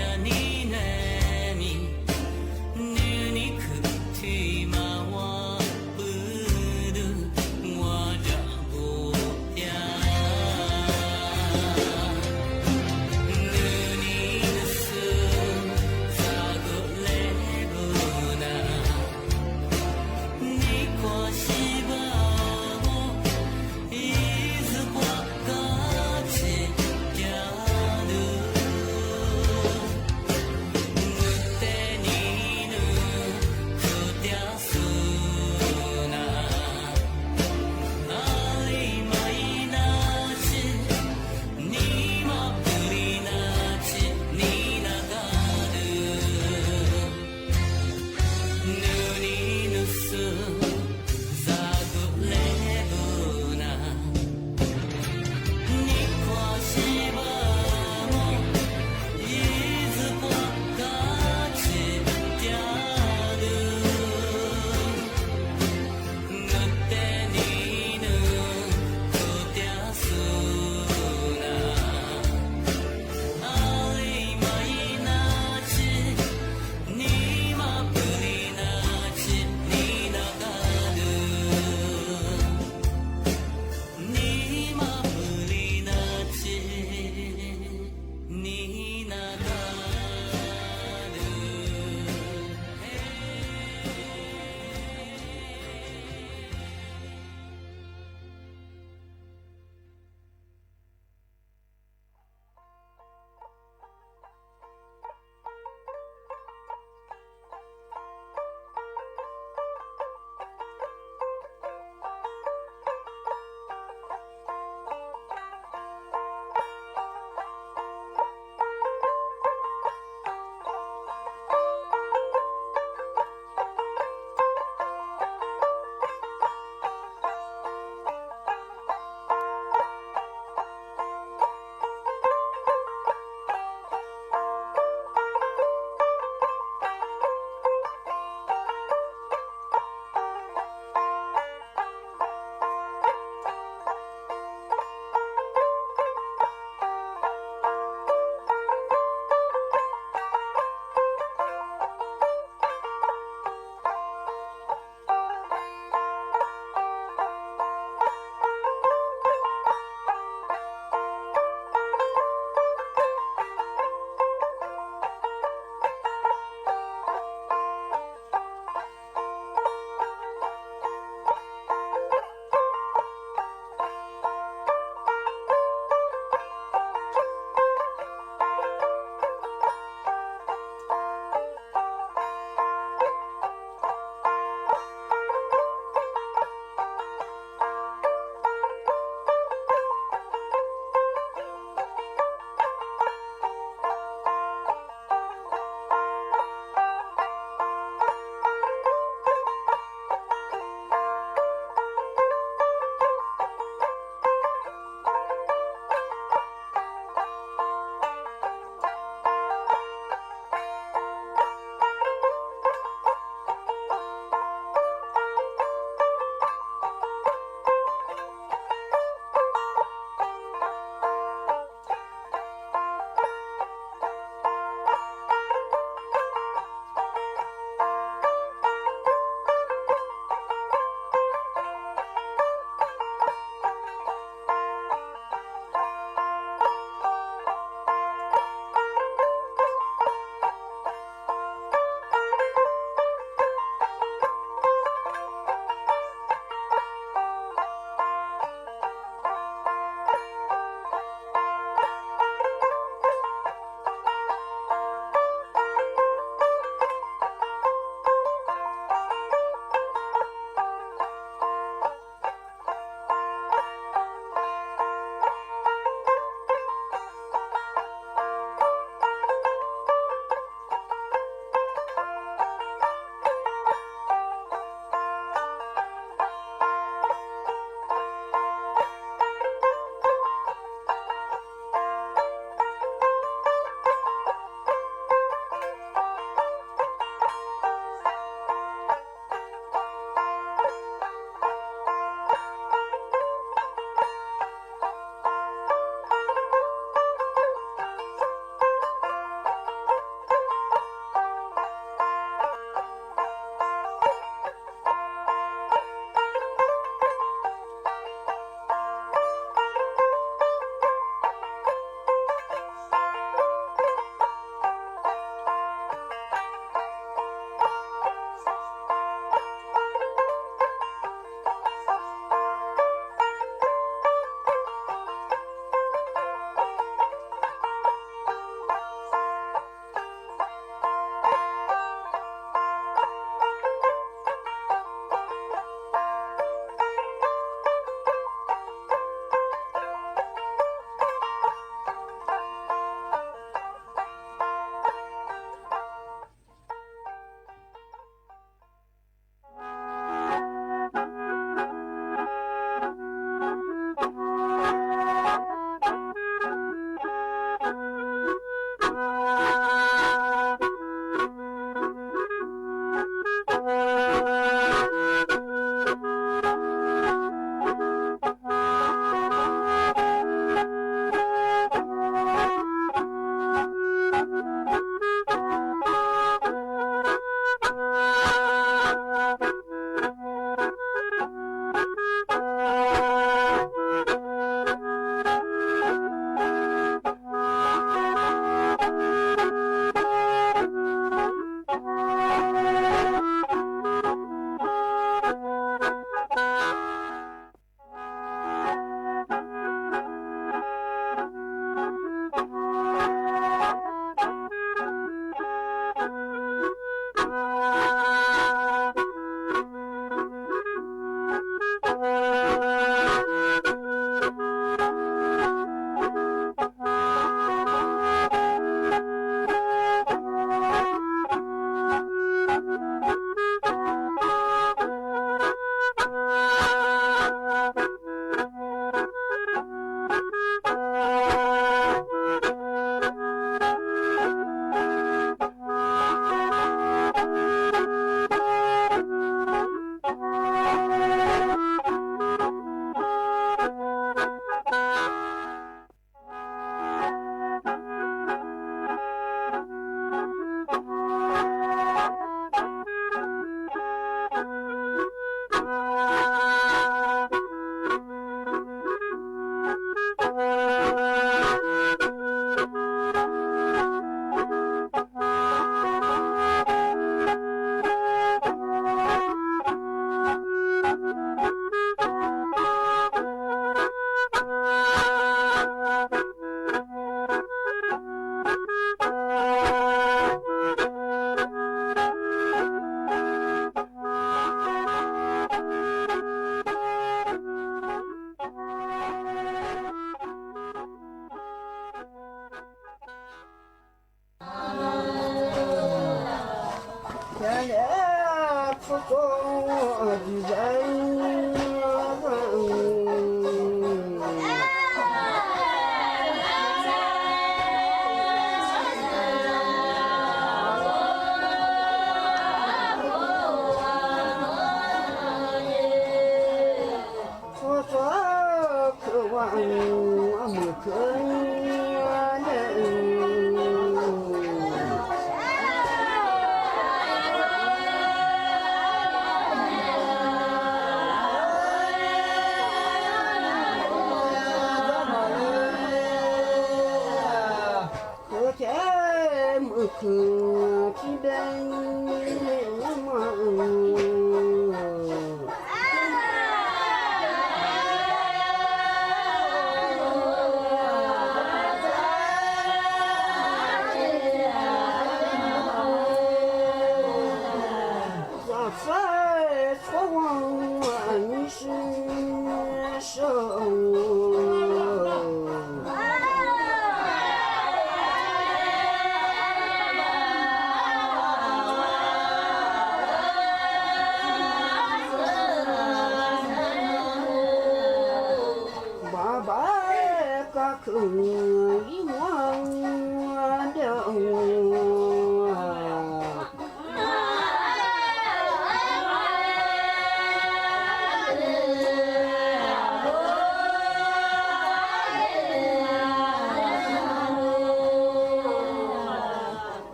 S10: Bye.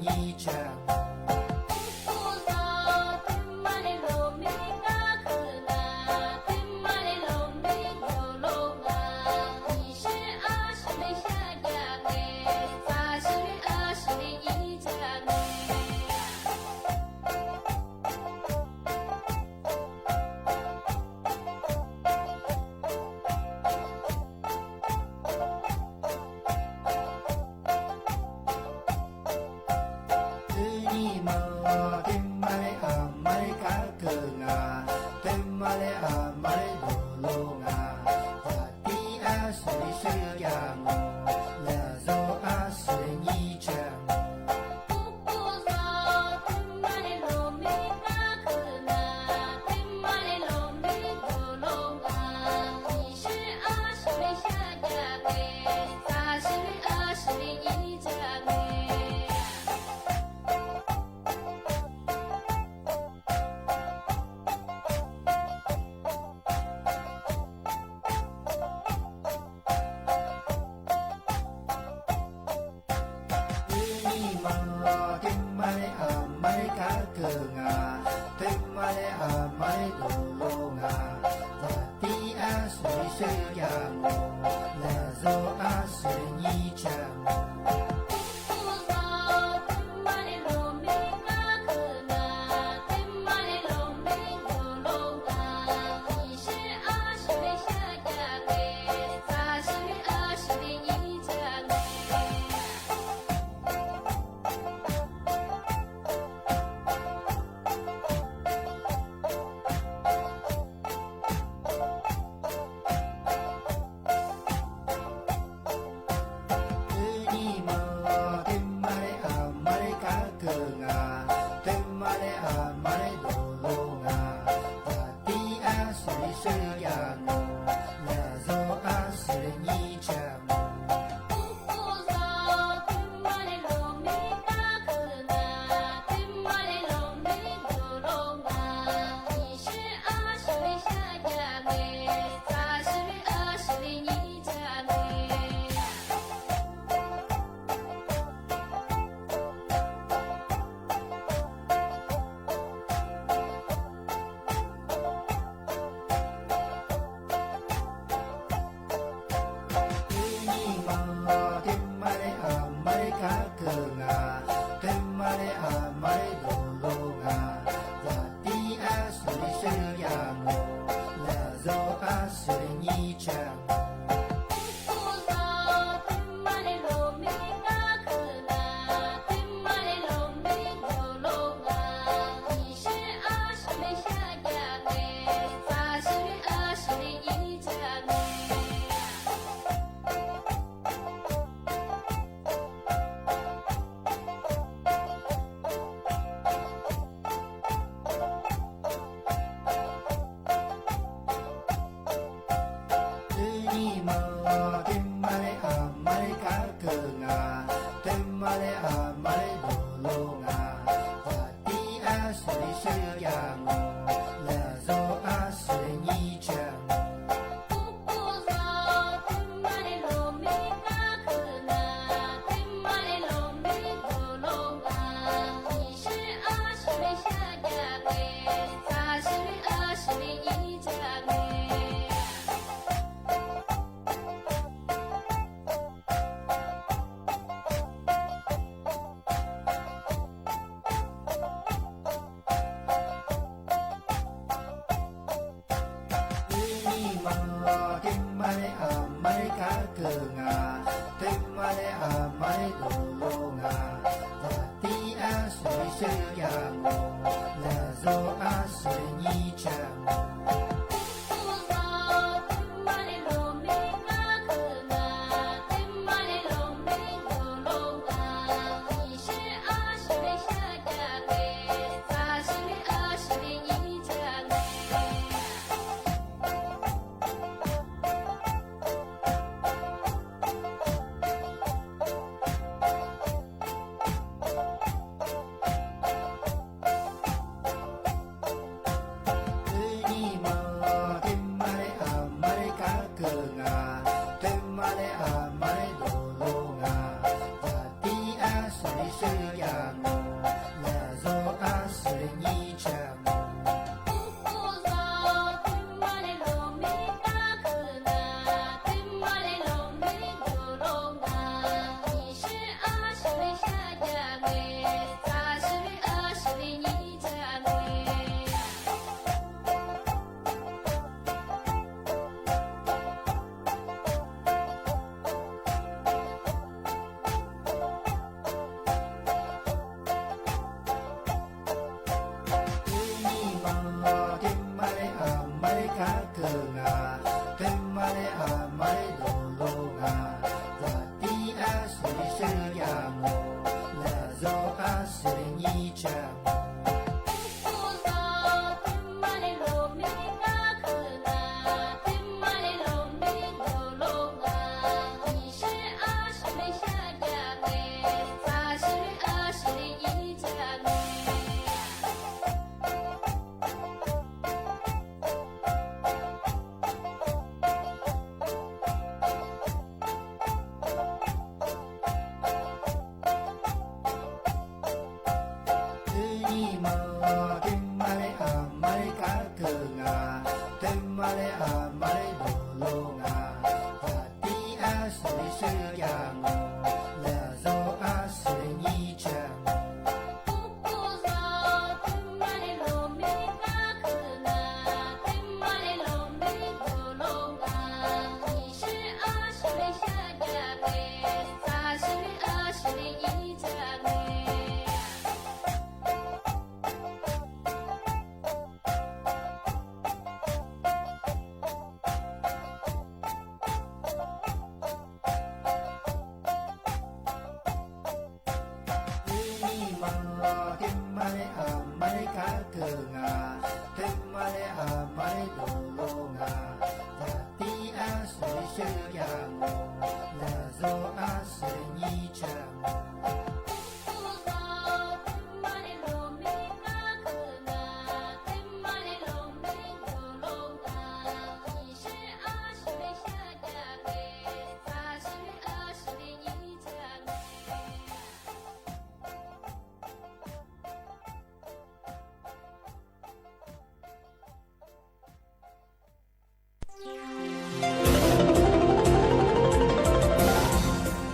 S10: 天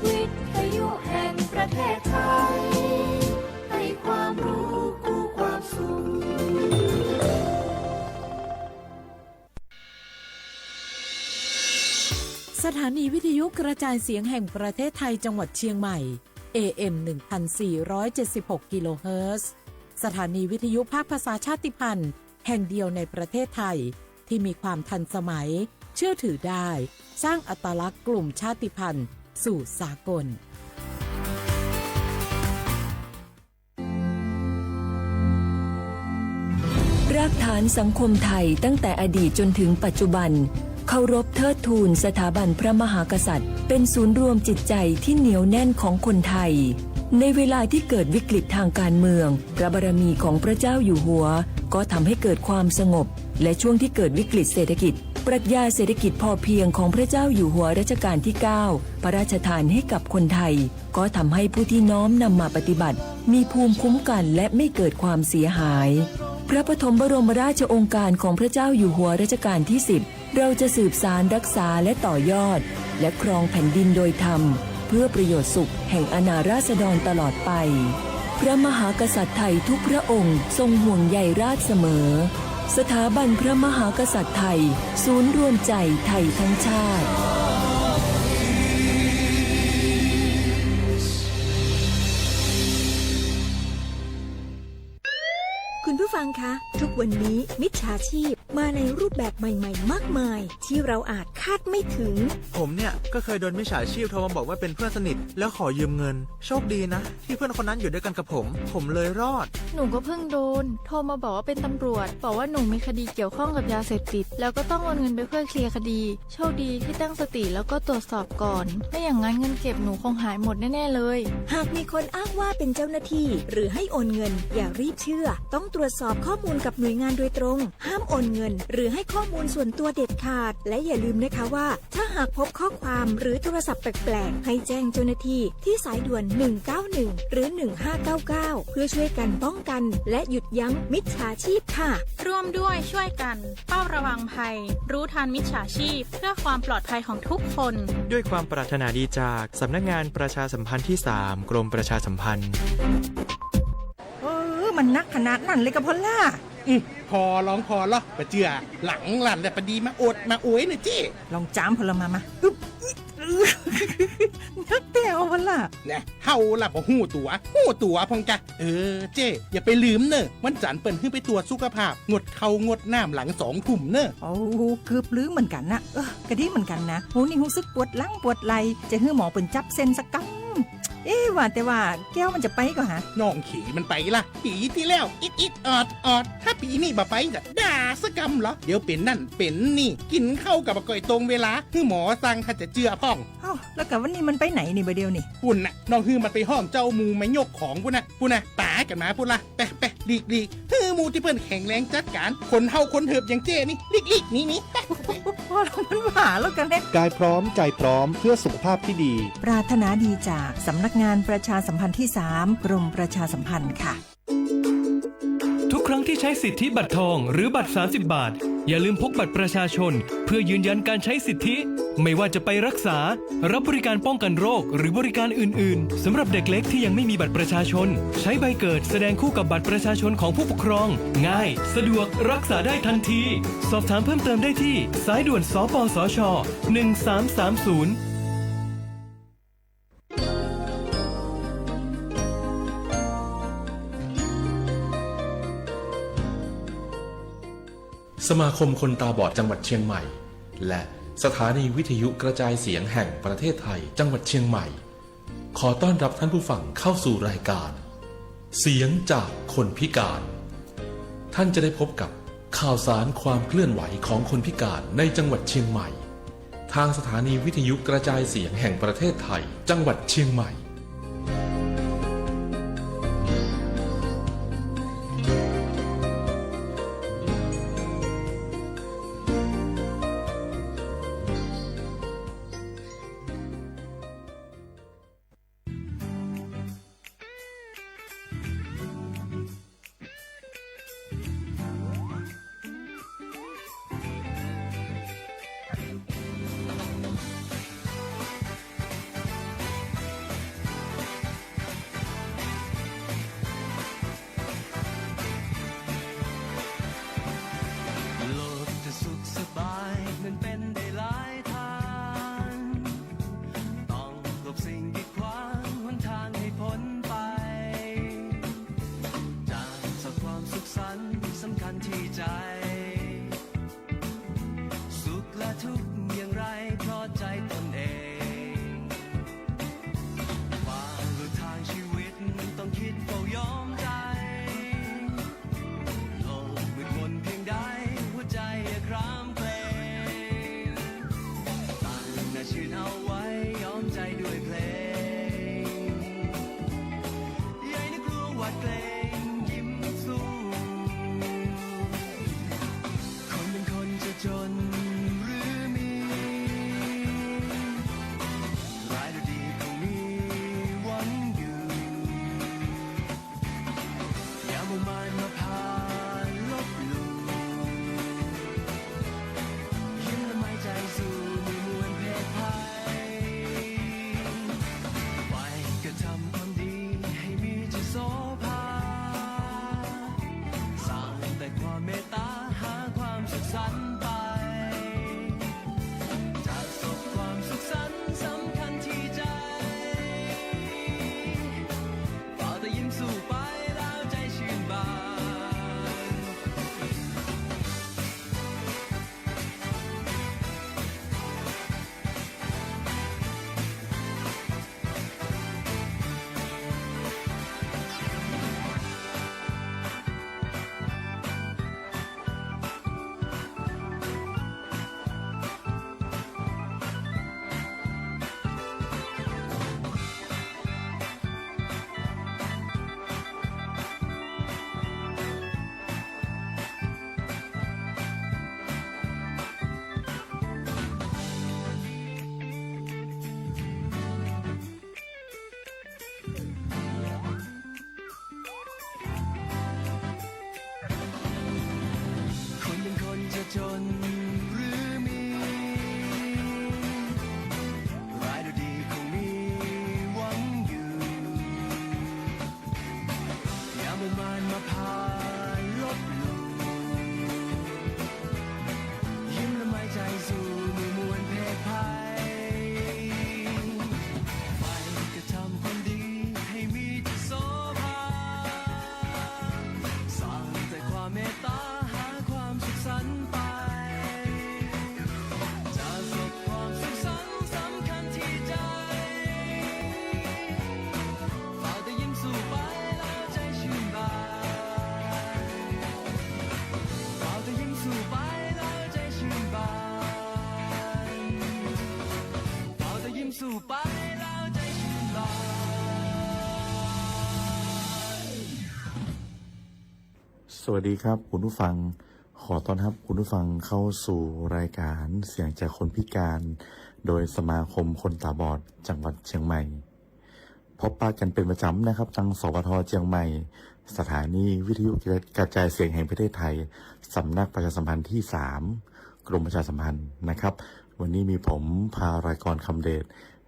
S10: วิทยุแห่งประเทศไทยให้ความรู้คู่ความสุข
S11: สถานีวิทยุกระจายเสียงแห่งประเทศไทยจังหวัดเชียงใหม่ AM 1476 กิโลเฮิรตซ์สถานีวิทยุภาคภาษาชาติพันธุ์แห่งเดียวในประเทศไทยที่มีความทันสมัยเชื่อถือได้สร้างอัตลักษณ์กลุ่มชาติพันธุ์สู่สากล
S9: รากฐานสังคมไทยตั้งแต่อดีตจนถึงปัจจุบันเคารพเทิดทูนสถาบันพระมหากษัตริย์เป็นศูนย์รวมจิตใจที่เหนียวแน่นของคนไทยในเวลาที่เกิดวิกฤตทางการเมืองพระบารมีของพระเจ้าอยู่หัวก็ทำให้เกิดความสงบและช่วงที่เกิดวิกฤตเศรษฐกิจปรัชญาเศรษฐกิจพอเพียงของพระเจ้าอยู่หัวรัชกาลที่ 9 พระราชทานให้กับคนไทยก็ทำให้ผู้ที่น้อมนำมาปฏิบัติมีภูมิคุ้มกันและไม่เกิดความเสียหายพระปฐมบรมราชโองการของพระเจ้าอยู่หัวรัชกาลที่ 10เราจะสืบสานรักษาและต่อยอดและครองแผ่นดินโดยธรรมเพื่อประโยชน์สุขแห่งอาณาราษฎรตลอดไปพระมหากษัตริย์ไทยทุกพระองค์ทรงห่วงใยราษฎร์เสมอสถาบันพระมหากษัตริย์ไทยศูนย์รวมใจไทยทั้งชาติ
S19: คุณผู้ฟังคะทุกวันนี้มิจฉาชีพมาในรูปแบบใหม่ๆมากมายที่เราอาจคาดไม่ถึง
S6: ผมเนี่ยก็เคยโดนมิจฉาชีพโทรมาบอกว่าเป็นเพื่อนสนิทแล้วขอยืมเงินโชคดีนะที่เพื่อนคนนั้นอยู่ด้วยกันกับผมเลยรอด
S8: หนูก็เพิ่งโดนโทรมาบอกว่าเป็นตำรวจบอกว่าหนูมีคดีเกี่ยวข้องกับยาเสพติดแล้วก็ต้องโอนเงินไปเพื่อเคลียร์คดีโชคดีที่ตั้งสติแล้วก็ตรวจสอบก่อนไม่อย่างนั้นเงินเก็บหนูคงหายหมดแน่ๆเลย
S19: หากมีคนอ้างว่าเป็นเจ้าหน้าที่หรือให้โอนเงินอย่ารีบเชื่อต้องตรวจสอบข้อมูลกับหน่วยงานโดยตรงห้ามโอนเงินหรือให้ข้อมูลส่วนตัวเด็ดขาดและอย่าลืมนะคะว่าถ้าหากพบข้อความหรือโทรศัพท์แปลกๆให้แจ้งเจ้าหน้าที่ที่สายด่วน191หรือ1599เพื่อช่วยกันป้องกันและหยุดยั้งมิจฉาชีพค่ะ
S7: ร่วมด้วยช่วยกันเฝ้าระวังภัยรู้ทันมิจฉาชีพเพื่อความปลอดภัยของทุกคน
S5: ด้วยความปรารถนาดีจากสำนักงานประชาสัมพันธ์ที่ 3 กรมประชาสัมพันธ์
S3: มันนักขนาดนั้นเลยกับพอลล่า
S2: พอลองพอหรอปะเจือหลังหลันแต่ปะดีมาอดมาโอยหน่อยเจ้
S3: ลองจามพลมานักแต่เอาพอลล่า
S2: เนี่ยเฮาล่ะบ่หู้ตัวพองกะเจ้อย่าไปลืมเนอะวันจันทร์เปิ้นขึ้นไปตรวจสุขภาพงดเข้างดน้ำหลัง2 ทุ่มเนอะ
S3: โอ้เกือบลืมเหมือนกันนะกะดีเหมือนกันนะหูนี่รู้สึกปวดหลังปวดไหล่จะให้หมอเปิ้นจับเส้นสักกังว่าแต่ว่าแก้วมันจะไปก็หา
S2: น้องขี่มันไปล่ะปีที่แล้วอิดออดถ้าปีนี้บ่ไปจะด่าสกำเหรอเดี๋ยวเป็นนั่นเป็นนี่กินข้าวกับก่อยตรงเวลาคือหมอสั่งถ้าจะเจือพ่อง
S3: แล้วกับวันนี้มันไปไหนนี่บ่เดียวนี่
S2: ปุ่นน่ะน้องฮือมันไปห้องเจ้ามูไม่ยกของปุ่นน่ะตากันมาปุ่นล่ะไปลีกฮือมูที่เพิ่นแข็งแรงจัดการคนเฮาคนเถิบอย่างเจ้นี่ลีกนี่
S3: พอมันหาแล้วกันเนี่ย
S20: กายพร้อมใจพร้อมเพื่อสุขภาพที่ดี
S3: ปรารถนาดีจากสำนักงานประชาสัมพันธ์ที่ 3 กรมประชาสัมพันธ์ค่ะ
S21: ครั้งที่ใช้สิทธิบัตรทองหรือบัตร30 บาทอย่าลืมพกบัตรประชาชนเพื่อยืนยันการใช้สิทธิไม่ว่าจะไปรักษารับบริการป้องกันโรคหรือบริการอื่นๆสำหรับเด็กเล็กที่ยังไม่มีบัตรประชาชนใช้ใบเกิดแสดงคู่กับบัตรประชาชนของผู้ปกครองง่ายสะดวกรักษาได้ทันทีสอบถามเพิ่มเติมได้ที่สายด่วนสปสช1330
S22: สมาคมคนตาบอดจังหวัดเชียงใหม่และสถานีวิทยุกระจายเสียงแห่งประเทศไทยจังหวัดเชียงใหม่ขอต้อนรับท่านผู้ฟังเข้าสู่รายการเสียงจากคนพิการท่านจะได้พบกับข่าวสารความเคลื่อนไหวของคนพิการในจังหวัดเชียงใหม่ทางสถานีวิทยุกระจายเสียงแห่งประเทศไทยจังหวัดเชียงใหม่
S10: จนหรือมีรายดูดีคงมีหวังอยู่อย่ามุ่งมั่นมาพาลบหลู่ยิ้มและไม่ใจสู้มือมวลเพศภัยไปกระทำความดีให้มีที่โสภาสร้างแต่ความเมตตาหาความสุขสันต์ไปจะสบความสุขสันต์สำคัญที่ใจฝากแต่ยิ้มสู่ไปแล้วใจชื่นบานฝากแต่ยิ้มสู่ไปแล้วใจชื่นบานฝากแต่ยิ้มสู่ไปแล้วใจชื่นบาน
S23: สวัสดีครับคุณผู้ฟังขอต้อนรับคุณผู้ฟังเข้าสู่รายการเสียงจากคนพิการโดยสมาคมคนตาบอดจังหวัดเชียงใหม่พบปะกันเป็นประจำนะครับทางสปทเชียงใหม่ สถานีวิทยุกระจายเสียงแห่งประเทศไทยสำนักประชาสัมพันธ์ที่ 3 กรมประชาสัมพันธ์นะครับวันนี้มีผมพารายกรคำเดช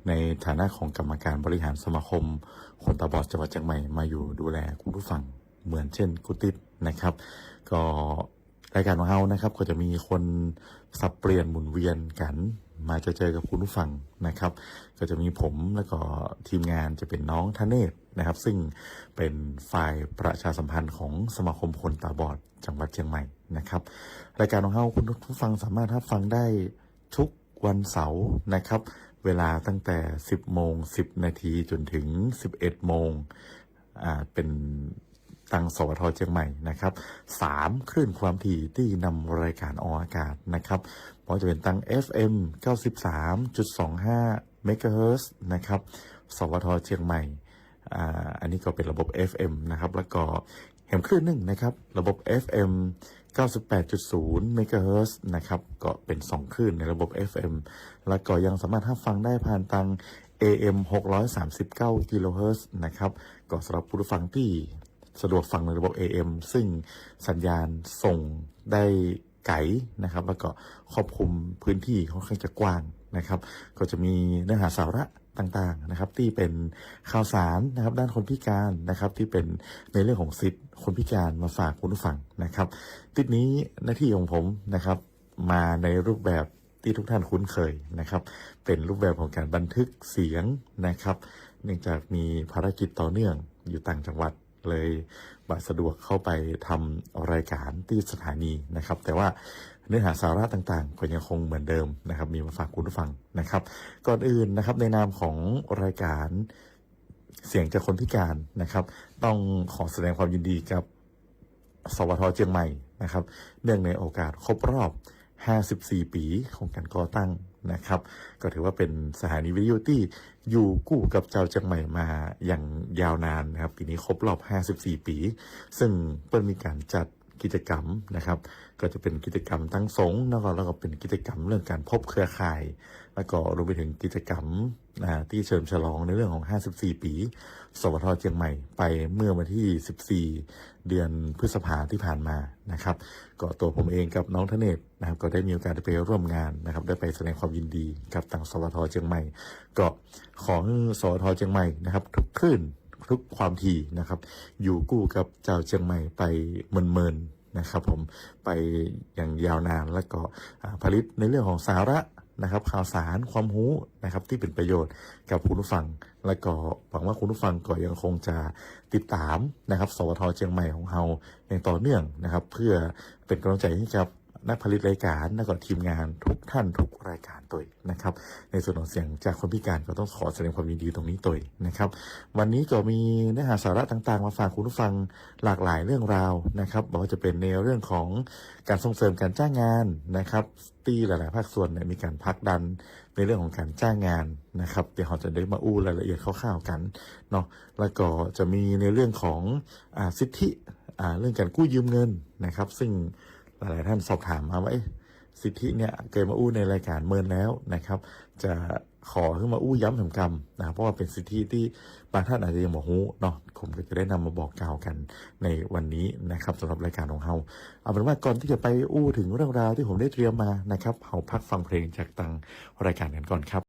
S23: ในฐานะของกรรมการบริหารสมาคมคนตาบอดจังหวัดเชียงใหม่มาอยู่ดูแลคุณผู้ฟังเหมือนเช่นกุติดนะครับก็รายการของเรานะครับก็จะมีคนสับเปลี่ยนหมุนเวียนกันมาเจอกับคุณผู้ฟังนะครับก็จะมีผมแล้วก็ทีมงานจะเป็นน้องธเนศนะครับซึ่งเป็นฝ่ายประชาสัมพันธ์ของสมาคมคนตาบอดจังหวัดเชียงใหม่นะครับรายการของเราคุณผู้ฟังสามารถรับฟังได้ทุกวันเสาร์นะครับเวลาตั้งแต่ 10:10 น.จนถึง 11 โมงเป็นทางสวทเชียงใหม่นะครับ3คลื่นความถี่ที่นำรายการออกอากาศนะครับเพราะจะเป็นตั้ง FM 93.25 เมกะเฮิรตซ์นะครับสวทเชียงใหม่อันนี้ก็เป็นระบบ FM นะครับแล้วก็แหมคลื่นหนึ่งนะครับระบบ FM 98.0 เมกะเฮิรตซ์นะครับก็เป็น2คลื่นในระบบ FM แล้วก็ยังสามารถรับฟังได้ผ่านทาง AM 639 กิโลเฮิรตซ์นะครับก็สำหรับผู้ฟังที่สะดวกฟังในระบบ AM ซึ่งสัญญาณส่งได้ไกลนะครับแล้วก็ครอบคลุมพื้นที่ค่อนข้างจะกว้างนะครับก็จะมีเนื้อหาสาระต่างๆนะครับที่เป็นข่าวสารนะครับด้านคนพิการนะครับที่เป็นในเรื่องของสิทธิคนพิการมาฝากคุณผู้ฟังนะครับติดนี้หน้าที่ของผมนะครับมาในรูปแบบที่ทุกท่านคุ้นเคยนะครับเป็นรูปแบบของการบันทึกเสียงนะครับเนื่องจากมีภารกิจต่อเนื่องอยู่ต่างจังหวัดเลยบัสะดวกเข้าไปทำรายการที่สถานีนะครับแต่ว่าเนื้อหาสาระต่างๆก็ยังคงเหมือนเดิมนะครับมีมาฝากคุณผู้ฟังนะครับก่อนอื่นนะครับในนามของรายการเสียงจากคนพิการนะครับต้องขอแสดงความยินดีกับสวทเชียงใหม่นะครับเนื่องในโอกาสครบรอบ54 ปีของการก่อตั้งนะครับก็ถือว่าเป็นสถานีวิทยุที่อยู่คู่กับเจ้าเชียงใหม่มาอย่างยาวนานนะครับปีนี้ครบรอบ54 ปีซึ่งเปิ้ลมีการจัดกิจกรรมนะครับก็จะเป็นกิจกรรมทั้งสงฆ์แล้วก็เป็นกิจกรรมเรื่องการพบเครือข่ายแล้วก็รวมไปถึงกิจกรรมที่เฉลิมฉลองในเรื่องของ54 ปีสวทเชียงใหม่ไปเมื่อวันที่14 เดือนพฤษภาที่ผ่านมานะครับก็ตัวผมเองกับน้องธเนศนะครับก็ได้มีโอกาสไปร่วมงานนะครับได้ไปแสดงความยินดีกับทางสวทเชียงใหม่ก็ของสวทเชียงใหม่นะครับทุกคลื่นทุกความถี่นะครับอยู่กู้กับเจ้าเชียงใหม่ไปเมินๆนะครับผมไปอย่างยาวนานแล้วก็ผลิตในเรื่องของสาระนะครับข่าวสารความรู้นะครับที่เป็นประโยชน์กับคุณผู้ฟังและก็หวังว่าคุณผู้ฟังก็ยังคงจะติดตามนะครับสวทเชียงใหม่ของเราอย่างต่อเนื่องนะครับเพื่อเป็นกำลังใจให้กับนักผลิตรายการและก็ทีมงานทุกท่านทุกรายการตัวนะครับในส่วนของเสียงจากคนพิการก็ต้องขอแสดงความยินดีตรงนี้ตัวนะครับวันนี้ก็มีเนื้อหาสาระต่างๆมาฝากคุณผู้ฟังหลากหลายเรื่องราวนะครับบอกว่าจะเป็นในเรื่องของการส่งเสริมการจ้างงานนะครับที่หลายๆภาคส่วนมีการผลักดันในเรื่องของการจ้างงานนะครับเดี๋ยวเราจะได้มาอู้รายละเอียดคร่าวๆกันเนาะแล้วก็จะมีในเรื่องของสิทธิเรื่องการกู้ยืมเงินนะครับซึ่งหลายท่านสอบถามมาว่าสิทธิเนี่ยเคยมาอู้ในรายการเมินแล้วนะครับจะขอขึ้นมาอู้ย้ำถึงกรรมนะเพราะว่าเป็นสิทธิที่บางท่านอาจจะยังบอกฮู้เนาะผมก็จะได้นำมาบอกกล่าวกันในวันนี้นะครับสำหรับรายการของเราเอาเป็นว่าก่อนที่จะไปอู้ถึงเรื่องราวที่ผมได้เตรียมมานะครับเราพักฟังเพลงจากทางรายการกันก่อนครับ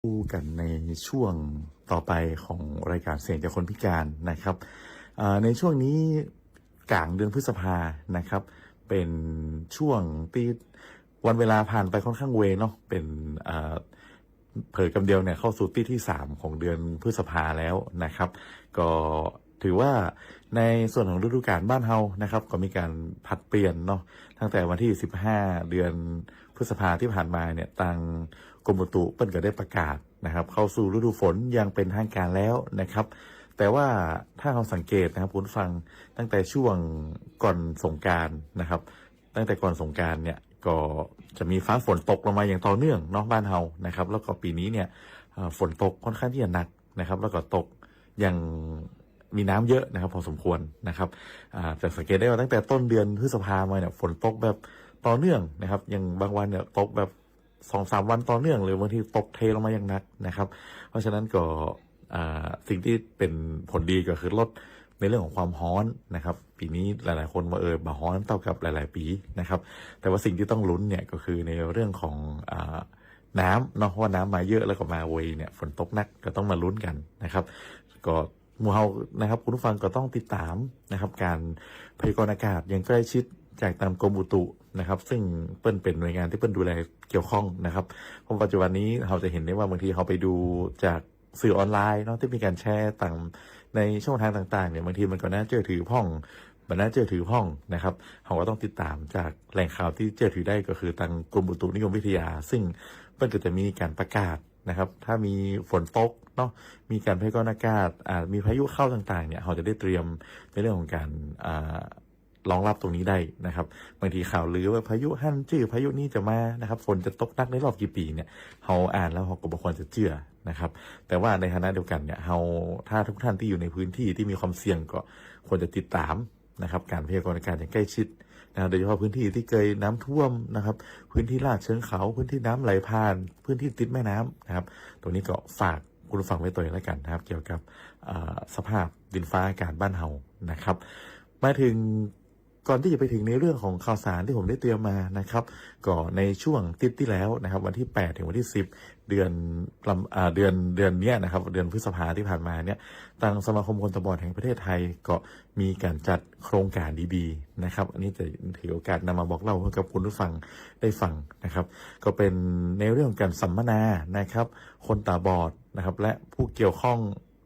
S23: ดูกันในช่วงต่อไปของรายการเสียงจากคนพิการนะครับในช่วงนี้กลางเดือนพฤษภานะครับเป็นช่วงที่วันเวลาผ่านไปค่อนข้างเวเนาะเป็นเผยกำเดียวเนี่ยเข้าสู่ที่3ของเดือนพฤษภาแล้วนะครับก็ถือว่าในส่วนของฤดูกาลบ้านเฮานะครับก็มีการผัดเปลี่ยนเนาะตั้งแต่วันที่15เดือนพฤษภาที่ผ่านมาเนี่ยทางกรมอุตุเปิ้นก็ได้ประกาศนะครับเข้าสู่ฤดูฝนยังเป็นทางการแล้วนะครับแต่ว่าถ้าเราสังเกตนะครับคุณฟังตั้งแต่ช่วงก่อนสงกรานต์นะครับตั้งแต่ก่อนสงกรานต์เนี่ยก็จะมีฟ้าฝนตกลงมาอย่างต่อเนื่องเนาะบ้านเฮานะครับแล้วก็ปีนี้เนี่ยฝนตกค่อนข้างที่จะหนักนะครับแล้วก็ตกอย่างมีน้ำเยอะนะครับพอสมควรนะครับจะสังเกตได้ว่าตั้งแต่ต้นเดือนพฤษภามาเนี่ยฝนตกแบบต่อเนื่องนะครับอย่างบางวันเนี่ยตกแบบ 2-3 วันต่อเนื่องหรือบางทีตกเทลงมาอย่างหนักนะครับเพราะฉะนั้นก็สิ่งที่เป็นผลดีก็คือลดในเรื่องของความร้อนนะครับปีนี้หลายๆคนมาบ่ร้อนเท่ากับหลายๆปีนะครับแต่ว่าสิ่งที่ต้องลุ้นเนี่ยก็คือในเรื่องของน้ำเนาะว่าน้ำมาเยอะแล้วก็มาไวเนี่ยฝนตกหนักก็ต้องมาลุ้นกันนะครับก็หมู่เฮานะครับคุณผู้ฟังก็ต้องติดตามนะครับการพยากรณ์อากาศอย่างใกล้ชิดจากตามกรมอุตุนะครับซึ่งเปิ้นเป็นหน่วยงานที่เปิ้นดูแลเกี่ยวข้องนะครับเพราะปัจจุบันนี้เราจะเห็นได้ว่าบางทีเราไปดูจากสื่อออนไลน์เนาะที่มีการแชร์ต่างในช่องทางต่างๆเนี่ยบางทีมันก็น่าเชื่อถือพ่องมันน่าเชื่อถือพ่องนะครับเราก็ต้องติดตามจากแหล่งข่าวที่เชื่อถือได้ก็คือทางกรมอุตุนิยมวิทยาซึ่งเปิ้นก็จะมีการประกาศนะครับถ้ามีฝนตกเนาะมีการพยากรณ์อากาศมีพายุเข้าต่างๆเนี่ยเราจะได้เตรียมในเรื่องของการรองรับตรงนี้ได้นะครับบางทีข่าวลือว่าพายุฮั่นจื้อพายุนี้จะมานะครับฝนจะตกหนักในรอบกี่ปีเนี่ยเราอ่านแล้วเราก็บ่ควรจะเชื่อนะครับแต่ว่าในฐานะเดียวกันเนี่ยเราถ้าทุกท่านที่อยู่ในพื้นที่ที่มีความเสี่ยงก็ควรจะติดตามนะครับการพยากรณ์อากาศอย่างใกล้ชิดนะโดยเฉพาะพื้นที่ที่เคยน้ำท่วมนะครับพื้นที่ลาดเชิงเขาพื้นที่น้ำไหลผ่านพื้นที่ติดแม่น้ำนะครับตรงนี้ก็ฝากคุณผู้ฟังไว้ตัวเองแล้วกันนะครับเกี่ยวกับสภาพดินฟ้าอากาศบ้านเฮานะครับมาถึงก่อนที่จะไปถึงในเรื่องของข่าวสารที่ผมได้เตรียมมานะครับก็ในช่วงที่แล้วนะครับวันที่8ถึงวันที่10เดือนนี้นะครับเดือนพฤษภาที่ผ่านมาเนี่ยทางสมาคมคนตาบอดแห่งประเทศไทยก็มีการจัดโครงการดีๆนะครับอันนี้จะถือโอกาสนำมาบอกเล่าให้กับคุณผู้ฟังได้ฟังนะครับก็เป็นในเรื่องของการสัมมนานะครับคนตาบอดนะครับและผู้เกี่ยวข้อง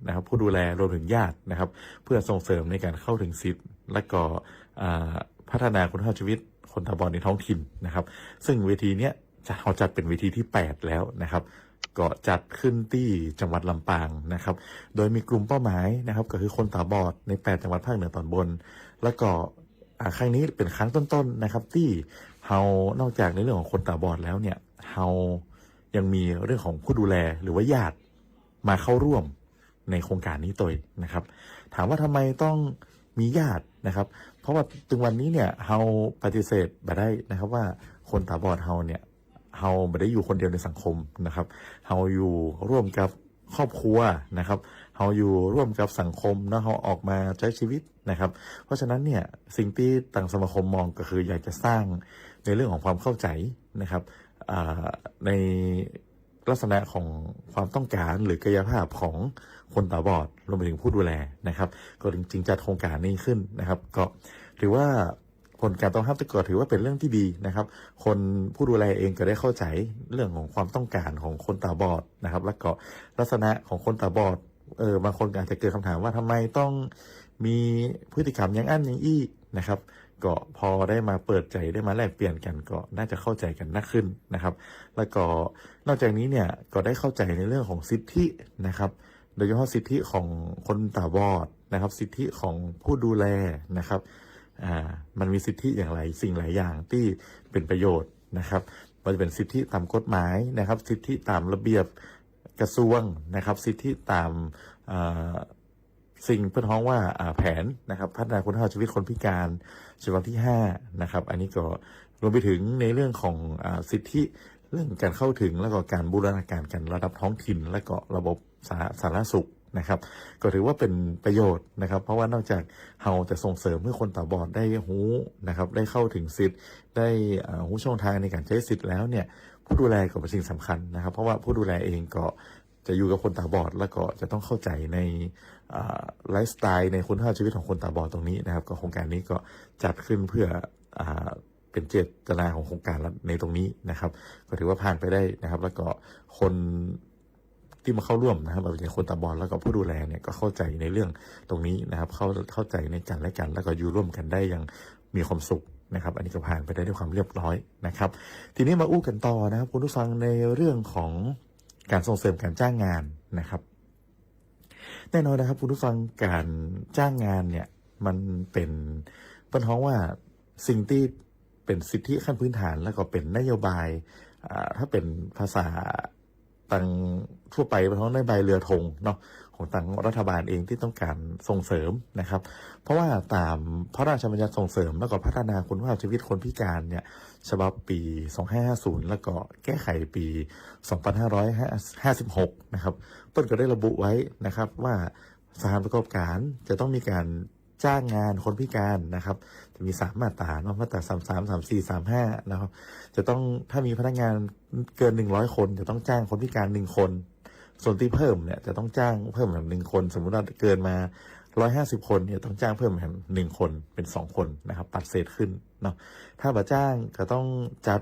S23: นะครับผู้ดูแลรวมถึงญาตินะครับเพื่อส่งเสริมในการเข้าถึงสิทธิ์และก็พัฒนาคุณภาพชีวิตคนตาบอดในท้องถิ่นนะครับซึ่งเวทีเนี้ยเราจัดเป็นเวทีที่8แล้วนะครับก็จัดขึ้นที่จังหวัดลำปางนะครับโดยมีกลุ่มเป้าหมายนะครับก็คือคนตาบอดใน8จังหวัดภาคเหนือตอนบนแล้วก็ครั้งนี้เป็นครั้งต้นๆนะครับที่เรานอกจากในเรื่องของคนตาบอดแล้วเนี่ยเรายังมีเรื่องของผู้ดูแลหรือว่าญาติมาเข้าร่วมในโครงการนี้ตัวนะครับถามว่าทำไมต้องมีญาตินะครับเพราะว่าถึงวันนี้เนี่ยเราปฏิเสธไม่ได้นะครับว่าคนตาบอดเราเนี่ยเราไม่ได้อยู่คนเดียวในสังคมนะครับเราอยู่ร่วมกับครอบครัวนะครับเราอยู่ร่วมกับสังคมนะเราออกมาใช้ชีวิตนะครับเพราะฉะนั้นเนี่ยสิ่งที่ต่างสมาคมมองก็คืออยากจะสร้างในเรื่องของความเข้าใจนะครับในลักษณะของความต้องการหรือกายภาพของคนตาบอดรวมไปถึงผู้ดูแลนะครับก็จริงๆจัดโครงการนี้ขึ้นนะครับก็ถือว่าผลการตอบรับก็ถือว่าเป็นเรื่องที่ดีนะครับคนผู้ดูแลเองก็ได้เข้าใจเรื่องของความต้องการของคนตาบอดนะครับแล้วก็ลักษณะของคนตาบอดบางคนอาจจะเกิดคำถามว่าทำไมต้องมีพฤติกรรมอย่างอั้นอย่างอี้นะครับก็พอได้มาเปิดใจได้มาแลกเปลี่ยนกันก็น่าจะเข้าใจกันมากขึ้นนะครับแล้วก็นอกจากนี้เนี่ยก็ได้เข้าใจในเรื่องของสิทธินะครับโดยเฉพาะสิทธิของคนตาบอดนะครับสิทธิของผู้ดูแลนะครับมันมีสิทธิอย่างไรสิ่งหลายอย่างที่เป็นประโยชน์นะครับมันจะเป็นสิทธิตามกฎหมายนะครับสิทธิตามระเบียบกระทรวงนะครับสิทธิตามสิ่งเพื่อท้องว่าแผนนะครับพัฒนาคุณภาพชีวิตคนพิการฉบับที่5นะครับอันนี้ก็รวมไปถึงในเรื่องของสิทธิเรื่องการเข้าถึงแล้วก็การบูรณาการกันระดับท้องถิ่นและก็ระบบสาธารณสุขนะครับก็ถือว่าเป็นประโยชน์นะครับเพราะว่านอกจากเราจะส่งเสริมให้คนตาบอดได้หูนะครับได้เข้าถึงสิทธิ์ได้หูช่องทางในการใช้สิทธิ์แล้วเนี่ย ผู้ดูแลก็เป็นสิ่งสำคัญนะครับเพราะว่าผู้ดูแลเองก็จะอยู่กับคนตาบอดแล้วก็จะต้องเข้าใจในไลฟ์สไตล์ในคุณภาพชีวิตของคนตาบอดตรงนี้นะครับก็โครงการนี้ก็จัดขึ้นเพื่อเป็นเจตนาของโครงการในตรงนี้นะครับก็ถือว่าผ่านไปได้นะครับแล้วก็คนที่มาเข้าร่วมนะครับเป็นคนตาบอดแล้วก็ผู้ดูแลเนี่ยก็เข้าใจในเรื่องตรงนี้นะครับเข้าใจในกันและกันแล้วก็อยู่ร่วมกันได้อย่างมีความสุขนะครับอันนี้ก็ผ่านไปได้ด้วยความเรียบร้อยนะครับทีนี้มาอู้กันต่อนะครับคุณผู้ฟังในเรื่องของการส่งเสริมการจ้างงานนะครับแน่นอนนะครับคุณผู้ฟังการจ้างงานเนี่ยมันเป็นปัญหาว่าสิ่งที่เป็นสิทธิขั้นพื้นฐานแล้วก็เป็นนโยบายถ้าเป็นภาษาต่างทั่วไปเป็นนโยบายเรือธงเนาะของต่างรัฐบาลเองที่ต้องการส่งเสริมนะครับเพราะว่าตามพระราชบัญญัติส่งเสริมแล้วก็พัฒนาคุณภาพชีวิตคนพิการเนี่ยฉบับปี 2550 แล้วก็แก้ไขปี 2556 นะครับต้นก็ได้ระบุไว้นะครับว่าสถานประกอบการจะต้องมีการจ้างงานคนพิการนะครับจะมี3มาตราเนาะมาตรา33 34 35นะครับจะต้องถ้ามีพนักงานเกิน100คนจะต้องจ้างคนพิการ1คนส่วนที่เพิ่มเนี่ยจะต้องจ้างเพิ่มแบบ1คนสมมุติว่าเกินมา150คนเนี่ยต้องจ้างเพิ่มแบบ1คนเป็น2คนนะครับปัดเศษขึ้นเนาะถ้าบ่จ้างก็ต้องจัด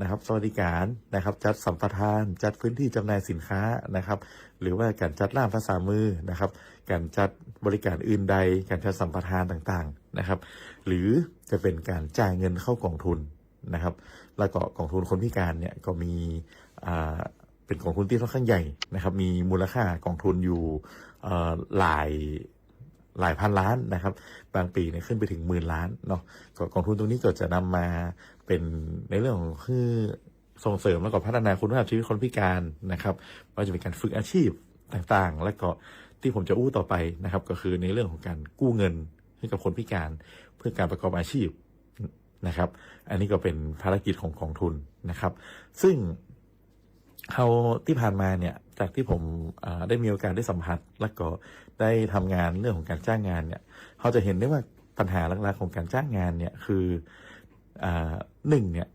S23: นะครับสวัสดิการนะครับจัดสัมปทานจัดพื้นที่จำหน่ายสินค้านะครับหรือว่าการจัดล่ามภาษามือนะครับการจัดบริการอื่นใดการจัดสัมปทานต่างๆนะครับหรือจะเป็นการจ่ายเงินเข้ากองทุนนะครับแล้วก็กองทุนคนพิการเนี่ยก็มีเป็นกองทุนที่ค่อนข้างใหญ่นะครับมีมูลค่ากองทุนอยู่หลายพันล้านนะครับบางปีเนี่ยขึ้นไปถึง10,000 ล้านเนาะกองทุนตรงนี้ก็จะนำมาเป็นในเรื่องของคือส่งเสริมแล้วก็พัฒนาคุณภาพชีวิตคนพิการนะครับว่าจะเป็นการฝึกอาชีพต่างๆและก็ที่ผมจะอู้ต่อไปนะครับก็คือในเรื่องของการกู้เงินให้กับคนพิการเพื่อการประกอบอาชีพนะครับอันนี้ก็เป็นภารกิจของกองทุนนะครับซึ่งเขาที่ผ่านมาเนี่ยจากที่ผมได้มีโอกาสได้สัมผัสและก็ได้ทำงานเรื่องของการจ้างงานเนี่ยเขาจะเห็นได้ว่าปัญหาหลักๆของการจ้างงานเนี่ยคือหนึ่งเนี่ย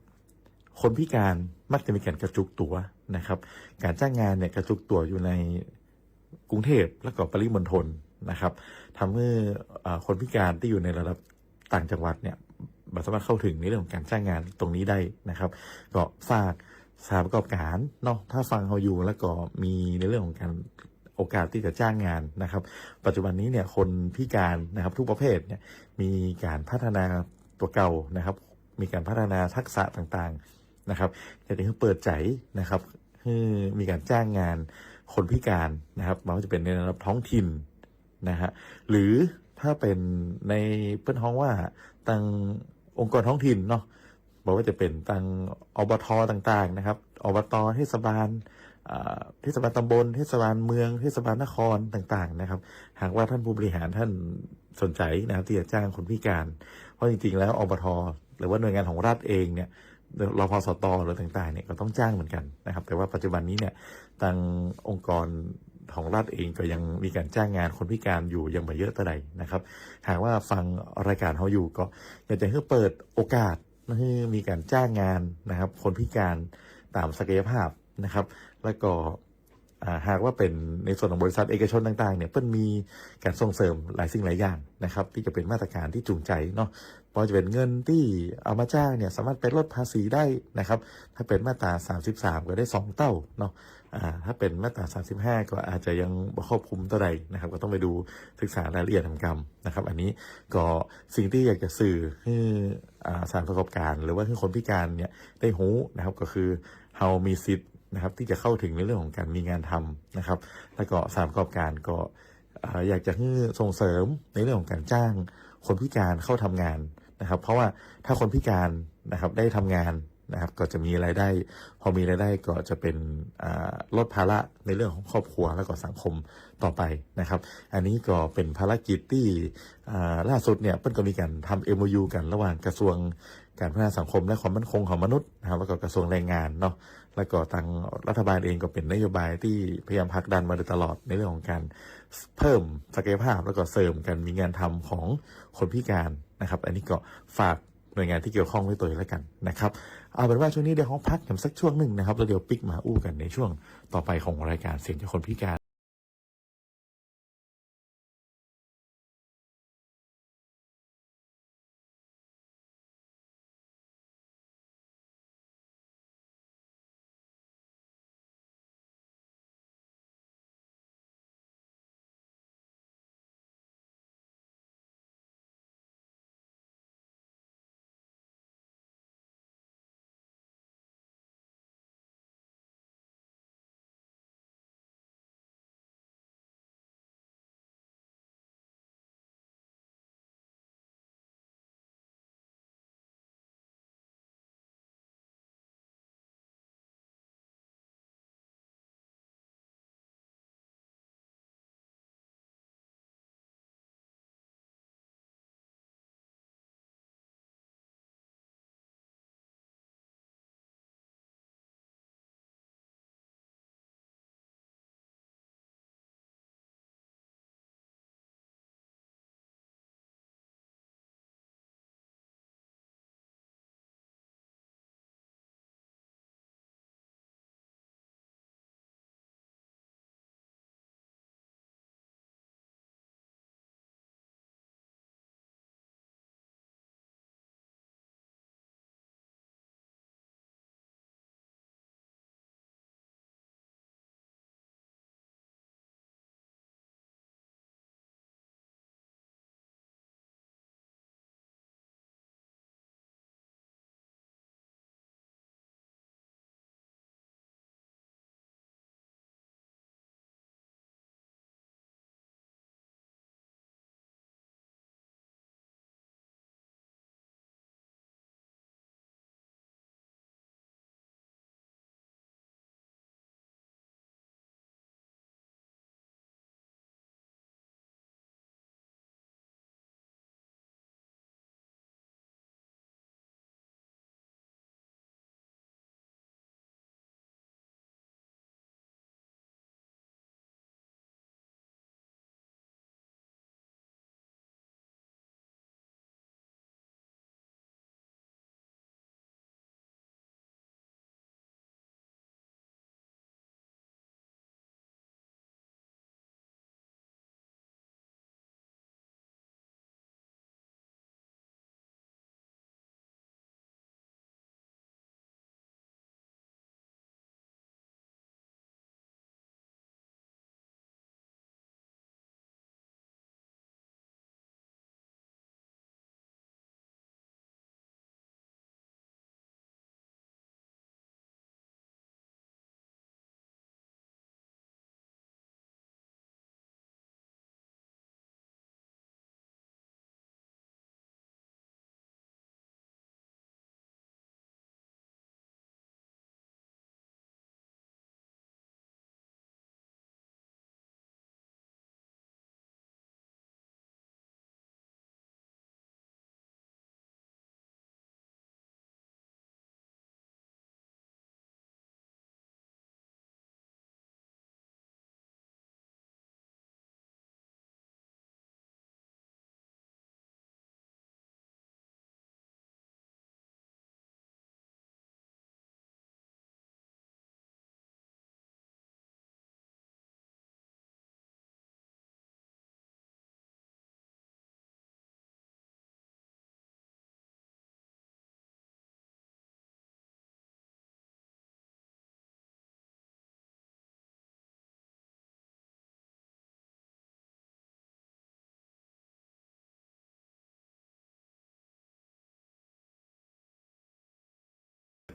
S23: คนพิการมักจะมีการกระจุกตัวนะครับการจ้างงานเนี่ยกระจุกตัวอยู่ในกรุงเทพและก็ปริมณฑลนะครับทำให้คนพิการที่อยู่ในระดับต่างจังหวัดเนี่ยสามารถเข้าถึงในเรื่องของการจ้างงานตรงนี้ได้นะครับก็ฝากสถานประกอบการเนาะถ้าฟังเขาอยู่แล้วก็มีในเรื่องของการโอกาสที่จะจ้างงานนะครับปัจจุบันนี้เนี่ยคนพิการนะครับทุกประเภทเนี่ยมีการพัฒนาตัวเก่านะครับมีการพัฒนาทักษะต่างๆนะครับอยากจะให้เปิดใจนะครับให้มีการจ้างงานคนพิการนะครับมันก็จะเป็นในระดับท้องถิ่นนะฮะหรือถ้าเป็นในเปิ้นฮ้องว่าทางองค์กรท้องถิ่นเนาะบอกว่าจะเป็นทางอบต.ต่างๆนะครับอบต.เทศบาลตำบลเทศบาลเมืองเทศบาลนครต่างๆนะครับหากว่าท่านผู้บริหารท่านสนใจนะครับที่จะจ้างคนพิการเพราะจริงๆแล้วอบต.หรือว่าหน่วยงานของรัฐเองเนี่ยรพสต.หรือต่างๆเนี่ยก็ต้องจ้างเหมือนกันนะครับแต่ว่าปัจจุบันนี้เนี่ยทางองค์กรของรัฐเองก็ยังมีการจ้างงานคนพิการอยู่ยังไม่เยอะเท่าไหร่นะครับหากว่าฟังรายการเขาอยู่ก็อยากจะให้เปิดโอกาสให้มีการจ้างงานนะครับคนพิการตามศักยภาพนะครับแล้วก็หากว่าเป็นในส่วนของบริษัทเอกชนต่างๆเนี่ยเพิ่นมีการส่งเสริมหลายสิ่งหลายอย่างนะครับที่จะเป็นมาตรการที่จูงใจเนาะพอจะเป็นเงินที่เอามาจ้างเนี่ยสามารถไปลดภาษีได้นะครับถ้าเป็นมาตรา33ก็ได้2เท่าเนาะถ้าเป็นมาตรา35ก็อาจจะยังบ่ครอบคลุมเท่าไหร่นะครับก็ต้องไปดูศึกษารายละเอียดทางกรรมนะครับอันนี้ก็สิ่งที่อยากจะสื่อให้สถานประกอบการหรือว่าให้คนพิการเนี่ยได้รู้นะครับก็คือเฮามีสิทธิ์นะครับที่จะเข้าถึงในเรื่องของการมีงานทำนะครับแล้วก็สถานประกอบการก็อยากจะให้ส่งเสริมในเรื่องของการจ้างคนพิการเข้าทำงานนะครับเพราะว่าถ้าคนพิการนะครับได้ทำงานนะครับก็จะมีรายได้พอมีรายได้ก็จะเป็นลดภาระในเรื่องของครอบครัวและก็สังคมต่อไปนะครับอันนี้ก็เป็นภารกิจที่ล่าสุดเนี่ยเพิ่นก็มีการทำ MOU กันระหว่างกระทรวงการพัฒนาสังคมและความมั่นคงของมนุษย์นะครับแล้วก็กระทรวงแรงงานเนาะแล้วก็ทางรัฐบาลเองก็เป็นนโยบายที่พยายามผลักดันมาโดยตลอดในเรื่องของการเพิ่มศักยภาพแล้วก็เสริมกันมีงานทำของคนพิการนะครับอันนี้ก็ฝากหน่วยงานที่เกี่ยวข้องไว้ตัวแล้วกันนะครับ เอาเป็นว่าช่วงนี้เดี๋ยวห้องพักกันสักช่วงหนึ่งนะครับแล้วเดี๋ยวปิกมาอู้กันในช่วงต่อไปของรายการเสียงจากคนพิการ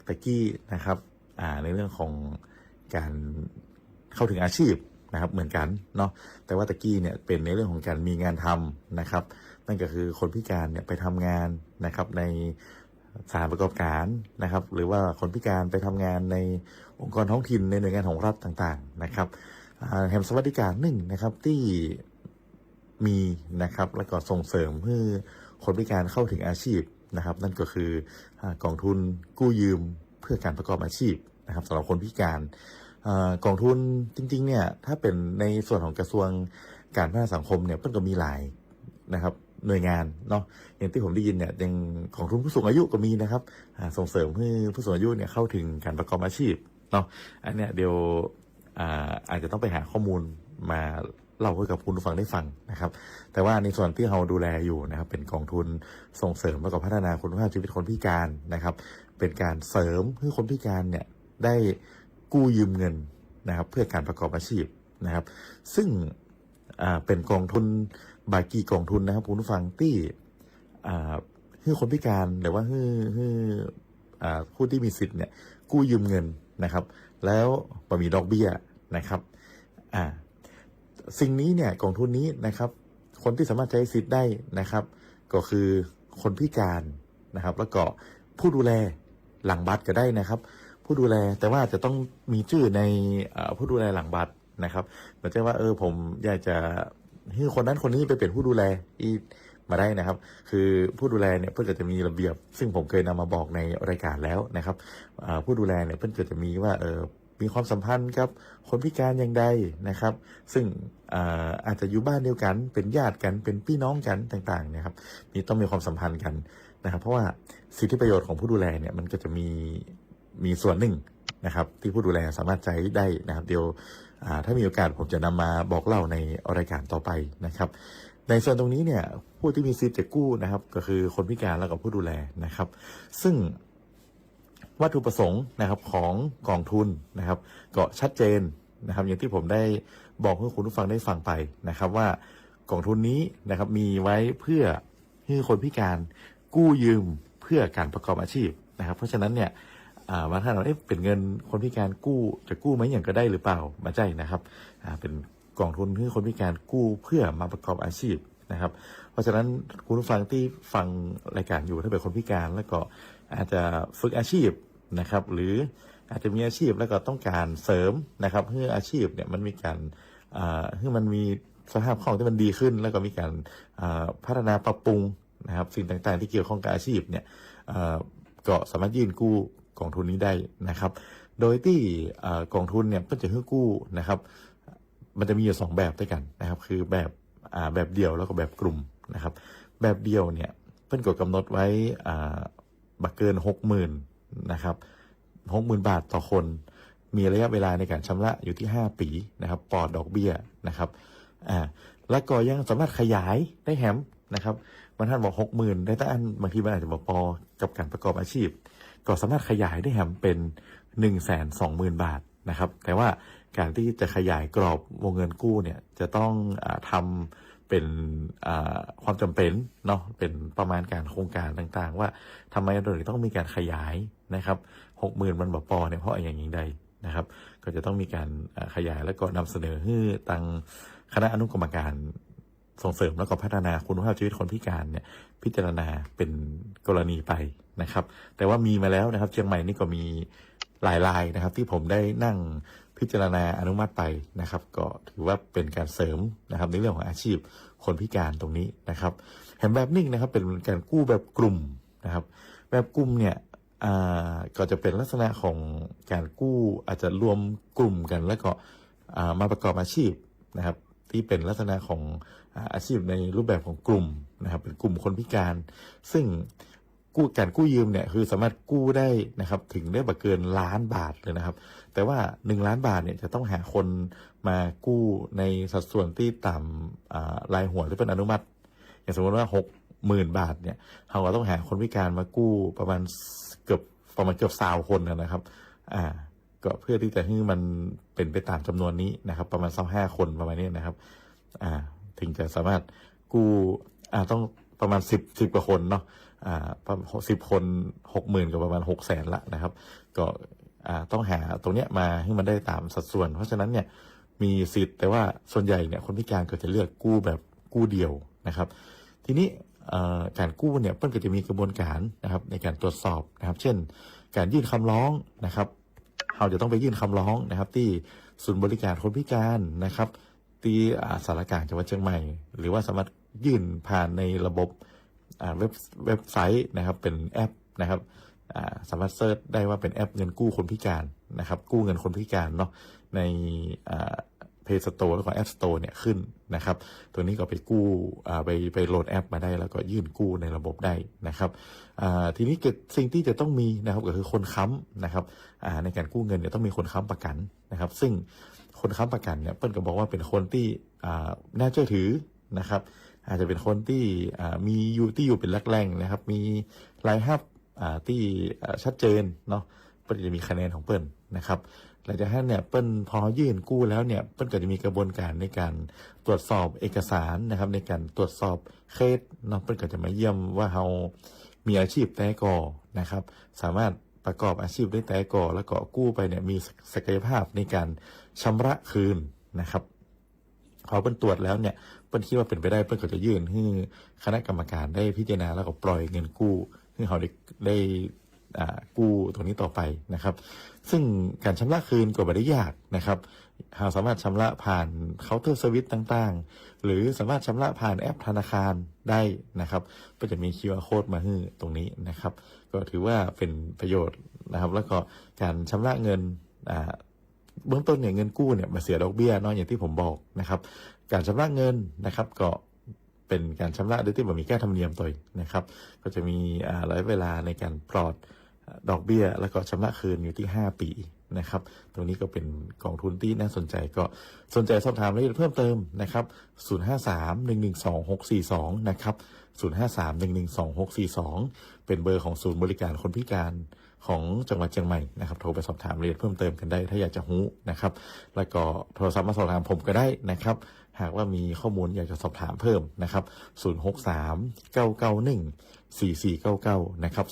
S23: ตะกี้นะครับในเรื่องของการเข้าถึงอาชีพนะครับเหมือนกันเนาะแต่ว่าตะกี้เนี่ยเป็นในเรื่องของการมีงานทำนะครับนั่นก็คือคนพิการเนี่ยไปทำงานนะครับในสถานประกอบการนะครับหรือว่าคนพิการไปทำงานในองค์กรท้องถิ่นในหน่วยงานของรัฐต่างๆนะครับแห่งสวัสดิการหนึ่งนะครับที่มีนะครับแล้วก็ส่งเสริมให้คนพิการเข้าถึงอาชีพนะครับนั่นก็คือกองทุนกู้ยืมเพื่อการประกอบอาชีพนะครับสำหรับคนพิการกองทุนจริงๆเนี่ยถ้าเป็นในส่วนของกระทรวงการพัฒนาสังคมเนี่ยเพิ่นก็มีหลายนะครับ หน่วยงานเนาะอย่างที่ผมได้ยินเนี่ยยังของทุนผู้สูงอายุก็มีนะครับส่งเสริมให้ผู้สูงอายุเนี่ยเข้าถึงการประกอบอาชีพเนาะอันเนี้ยเดี๋ยวอาจจะต้องไปหาข้อมูลมาเล่าให้กับคุณผู้ฟังได้ฟังนะครับแต่ว่าในส่วนที่เราดูแลอยู่นะครับเป็นกองทุนส่งเสริมและก็พัฒนาคุณภาพชีวิตคนพิการนะครับเป็นการเสริมให้คนพิการเนี่ยได้กู้ยืมเงินนะครับเพื่อการประกอบอาชีพนะครับซึ่งเป็นกองทุนบากีกองทุนนะครับคุณผู้ฟังที่ให้คนพิการหรือว่าให้ผู้ที่มีสิทธิ์เนี่ยกู้ยืมเงินนะครับแล้วบ่มีดอกเบี้ยนะครับสิ่งนี้เนี่ยกองทุนนี้นะครับคนที่สามารถใช้สิทธิ์ได้นะครับก็คือคนพิการนะครับแล้วก็ผู้ดูแลหลังบัตรก็ได้นะครับผู้ดูแลแต่ว่าจะต้องมีชื่อในผู้ดูแลหลังบัตรนะครับไม่ใช่ว่าผมอยากจะให้คนนั้นคนนี้ไปเป็นผู้ดูแลมาได้นะครับคือผู้ดูแลเนี่ยเพื่อจะมีระเบียบซึ่งผมเคยนำมาบอกในรายการแล้วนะครับผู้ดูแลเนี่ยเพื่อจะมีว่ามีความสัมพันธ์กับคนพิการอย่างใดนะครับซึ่งอาจจะอยู่บ้านเดียวกันเป็นญาติกันเป็นพี่น้องกันต่างๆนะครับมีต้องมีความสัมพันธ์กันนะครับเพราะว่าสิทธิประโยชน์ของผู้ดูแลเนี่ยมันก็จะมีส่วนหนึ่งนะครับที่ผู้ดูแลสามารถใช้ได้นะครับเดี๋ยวถ้ามีโอกาสผมจะนำมาบอกเล่าในรายการต่อไปนะครับในส่วนตรงนี้เนี่ยผู้ที่มีสิทธิ์จะกู้นะครับก็คือคนพิการแล้วก็ผู้ดูแลนะครับซึ่งวัตถุประสงค์นะครับของกองทุนนะครับก็ชัดเจนนะครับอย่างที่ผมได้บอกให้คุณผู้ฟังได้ฟังไปนะครับว่ากองทุนนี้นะครับมีไว้เพื่อให้คนพิการกู้ยืมเพื่อการประกอบอาชีพนะครับเพราะฉะนั้นเนี่ยมาถ้าเราเป็นเงินคนพิการกู้จะกู้ไหมอย่างก็ได้หรือเปล่ามาใจนะครับเป็นกองทุนให้คนพิการกู้เพื่อมาประกอบอาชีพนะครับเพราะฉะนั้นคุณผู้ฟังที่ฟังรายการอยู่ถ้าเป็นคนพิการแล้วก็อาจจะฝึกอาชีพนะครับหรืออาจจะมีอาชีพแล้วก็ต้องการเสริมนะครับเพื่ออาชีพเนี่ยมันมีการให้มันมีสภาพคล่องที่มันดีขึ้นแล้วก็มีการพัฒนาปรับปรุงนะครับสิ่งต่างๆที่เกี่ยวข้องกับอาชีพเนี่ยก็สามารถยื่นกู้กองทุนนี้ได้นะครับโดยที่กองทุนเนี่ยเพื่อจะให้กู้นะครับมันจะมีอยู่2แบบด้วยกันนะครับคือแบบเดียวแล้วก็แบบกลุ่มนะครับแบบเดียวเนี่ยเพิ่นก็กำหนดไว้บักเกิน 60,000 นะครับ 60,000 บาทต่อคนมีระยะเวลาในการชำระอยู่ที่5ปีนะครับปลอดดอกเบี้ยนะครับแล้วก็ยังสามารถขยายได้แฮมนะครับบางท่านบอก 60,000 ได้แต่อันบางทีมันอาจจะบอกพอกับการประกอบอาชีพก็สามารถขยายได้แฮมเป็น 120,000 บาทนะครับแต่ว่าการที่จะขยายกรอบวงเงินกู้เนี่ยจะต้องทำเป็นความจำเป็นเนาะเป็นประมาณการโครงการต่างๆว่าทำไมเราถึงต้องมีการขยายนะครับ 60,000 มันบอกพอเนี่ยเพราะอย่างยิ่งใดนะครับก็จะต้องมีการขยายแล้วก็นำเสนอให้ทางคณะอนุกรรมการส่งเสริมแล้วก็พัฒนาคุณภาพชีวิตคนพิการเนี่ยพิจารณาเป็นกรณีไปนะครับแต่ว่ามีมาแล้วนะครับเชียงใหม่นี่ก็มีหลายรายนะครับที่ผมได้นั่งพิจารณาอนุมัติไปนะครับก็ถือว่าเป็นการเสริมนะครับในเรื่องของอาชีพคนพิการตรงนี้นะครับแถมแบบนิ่งนะครับเป็นการกู้แบบกลุ่มนะครับแบบกลุ่มเนี่ยก็จะเป็นลักษณะของการกู้อาจจะรวมกลุ่มกันแล้วก็มาประกอบอาชีพนะครับที่เป็นลักษณะของอาชีพในรูปแบบของกลุ่มนะครับเป็นกลุ่มคนพิการซึ่งการกู้ยืมเนี่ยคือสามารถกู้ได้นะครับถึงได้บักเกิน1,000,000 บาทเลยนะครับแต่ว่า1,000,000 บาทเนี่ยจะต้องหาคนมากู้ในสัดส่วนที่ต่ำรายหัวหรือเป็นอนุมัติอย่างสมมติว่า 60,000 บาทเนี่ยเราก็ต้องหาคนพิการมากู้ประมาณเกือบ20 คนนะครับก็เพื่อที่จะให้มันเป็นไปตามจำนวนนี้นะครับประมาณ25 คนประมาณนี้นะครับถึงจะสามารถกู้ต้องประมาณ10 กว่าคนเนาะ10 คน 60,000 กับประมาณ 600,000 ละนะครับก็ต้องหาตรงเนี้ยมาให้มันได้ตามสัดส่วนเพราะฉะนั้นเนี่ยมีสิทธิ์แต่ว่าส่วนใหญ่เนี่ยคนพิการก็จะเลือกกู้แบบกู้เดียวนะครับทีนี้การกู้เนี่ยเพิ่นก็จะมีกระบวนการนะครับในการตรวจสอบนะครับเช่นการยื่นคำร้องนะครับเราจะต้องไปยื่นคำร้องนะครับที่ศูนย์บริการคนพิการนะครับที่สารกลางจังหวัดเชียงใหม่หรือว่าสามารถยื่นผ่านในระบบเว็บไซต์นะครับเป็นแอปนะครับสามารถเซิร์ชได้ว่าเป็นแอปเงินกู้คนพิการนะครับกู้เงินคนพิการเนาะใน Play Store แล้วก็ App Store เนี่ยขึ้นนะครับตัวนี้ก็ไปกู้ไปโหลดแอปมาได้แล้วก็ยื่นกู้ในระบบได้นะครับทีนี้เกิดสิ่งที่จะต้องมีนะครับก็คือคนค้ำนะครับในการกู้เงินเนี่ยต้องมีคนค้ำประกันนะครับซึ่งคนค้ำประกันเนี่ยเปิ้ลก็บอกว่าเป็นคนที่น่าเชื่อถือนะครับอาจจะเป็นคนที่มีอยู่เป็นแหล่งนะครับมีรายรับที่ชัดเจนเนาะเปิ้ลจะมีคะแนนของเปิ้ลนะครับหลังจากนั้นเนี่ยเปิ้ลพอยื่นกู้แล้วเนี่ยเปิ้ลก็จะมีกระบวนการในการตรวจสอบเอกสารนะครับในการตรวจสอบเคสเนาะเปิ้ลก็จะมาเยี่ยมว่าเรามีอาชีพแต่ก่อนะครับสามารถประกอบอาชีพได้แต่ก่อแล้วก็กู้ไปเนี่ยมีศักยภาพในการชำระคืนนะครับพอเปิ้ลตรวจแล้วเนี่ยเปิ้ลคิดว่าเป็นไปได้เปิ้ลก็จะยื่นให้คณะกรรมการได้พิจารณาแล้วก็ปล่อยเงินกู้ให้เขาได้กู้ตรงนี้ต่อไปนะครับซึ่งการชำระคืนก็ไม่ได้ยากนะครับเราสามารถชำระผ่านเคาน์เตอร์เซอร์วิสต่างๆหรือสามารถชำระผ่านแอปธนาคารได้นะครับก็จะมี QR Code มาให้ตรงนี้นะครับก็ถือว่าเป็นประโยชน์นะครับแล้วก็การชำระเงินเบื้องต้นเนี่ยเงินกู้เนี่ยมาเสียดอกเบี้ยเนาะอย่างที่ผมบอกนะครับการชำระเงินนะครับก็เป็นการชำระโดยที่ไม่มีแก้ธรรมเนียมตัวนะครับก็จะมีระยะเวลาในการปลอดดอกเบี้ยแล้วก็ชำระคืนอยู่ที่5 ปีนะครับตรงนี้ก็เป็นกองทุนที่น่าสนใจก็สนใจสอบถามรายละเอียดเพิ่มเติมนะครับ053-112-642นะครับ053-112-642เป็นเบอร์ของศูนย์บริการคนพิการของจังหวัดเชียงใหม่นะครับโทรไปสอบถามรายละเอียดเพิ่มเติมกันได้ถ้าอยากจะรู้นะครับแล้วก็โทรศัพท์มาสอบถามผมก็ได้นะครับหากว่ามีข้อมูลอยากจะสอบถามเพิ่มนะครับ063-991-4499นะครับ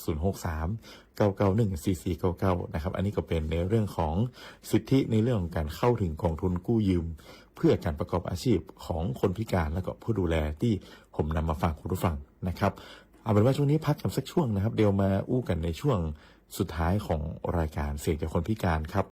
S23: 063-991-4499นะครับอันนี้ก็เป็นในเรื่องของสิทธิในเรื่องของการเข้าถึงกองทุนกู้ยืมเพื่อการประกอบอาชีพของคนพิการและก็ผู้ดูแลที่ผมนำมาฝากคุณผู้ฟังนะครับเอาเป็นว่าช่วงนี้พักกันสักช่วงนะครับเดี๋ยวมาอู้กันในช่วงสุดท้ายของรายการเสียงจากคนพิการครับ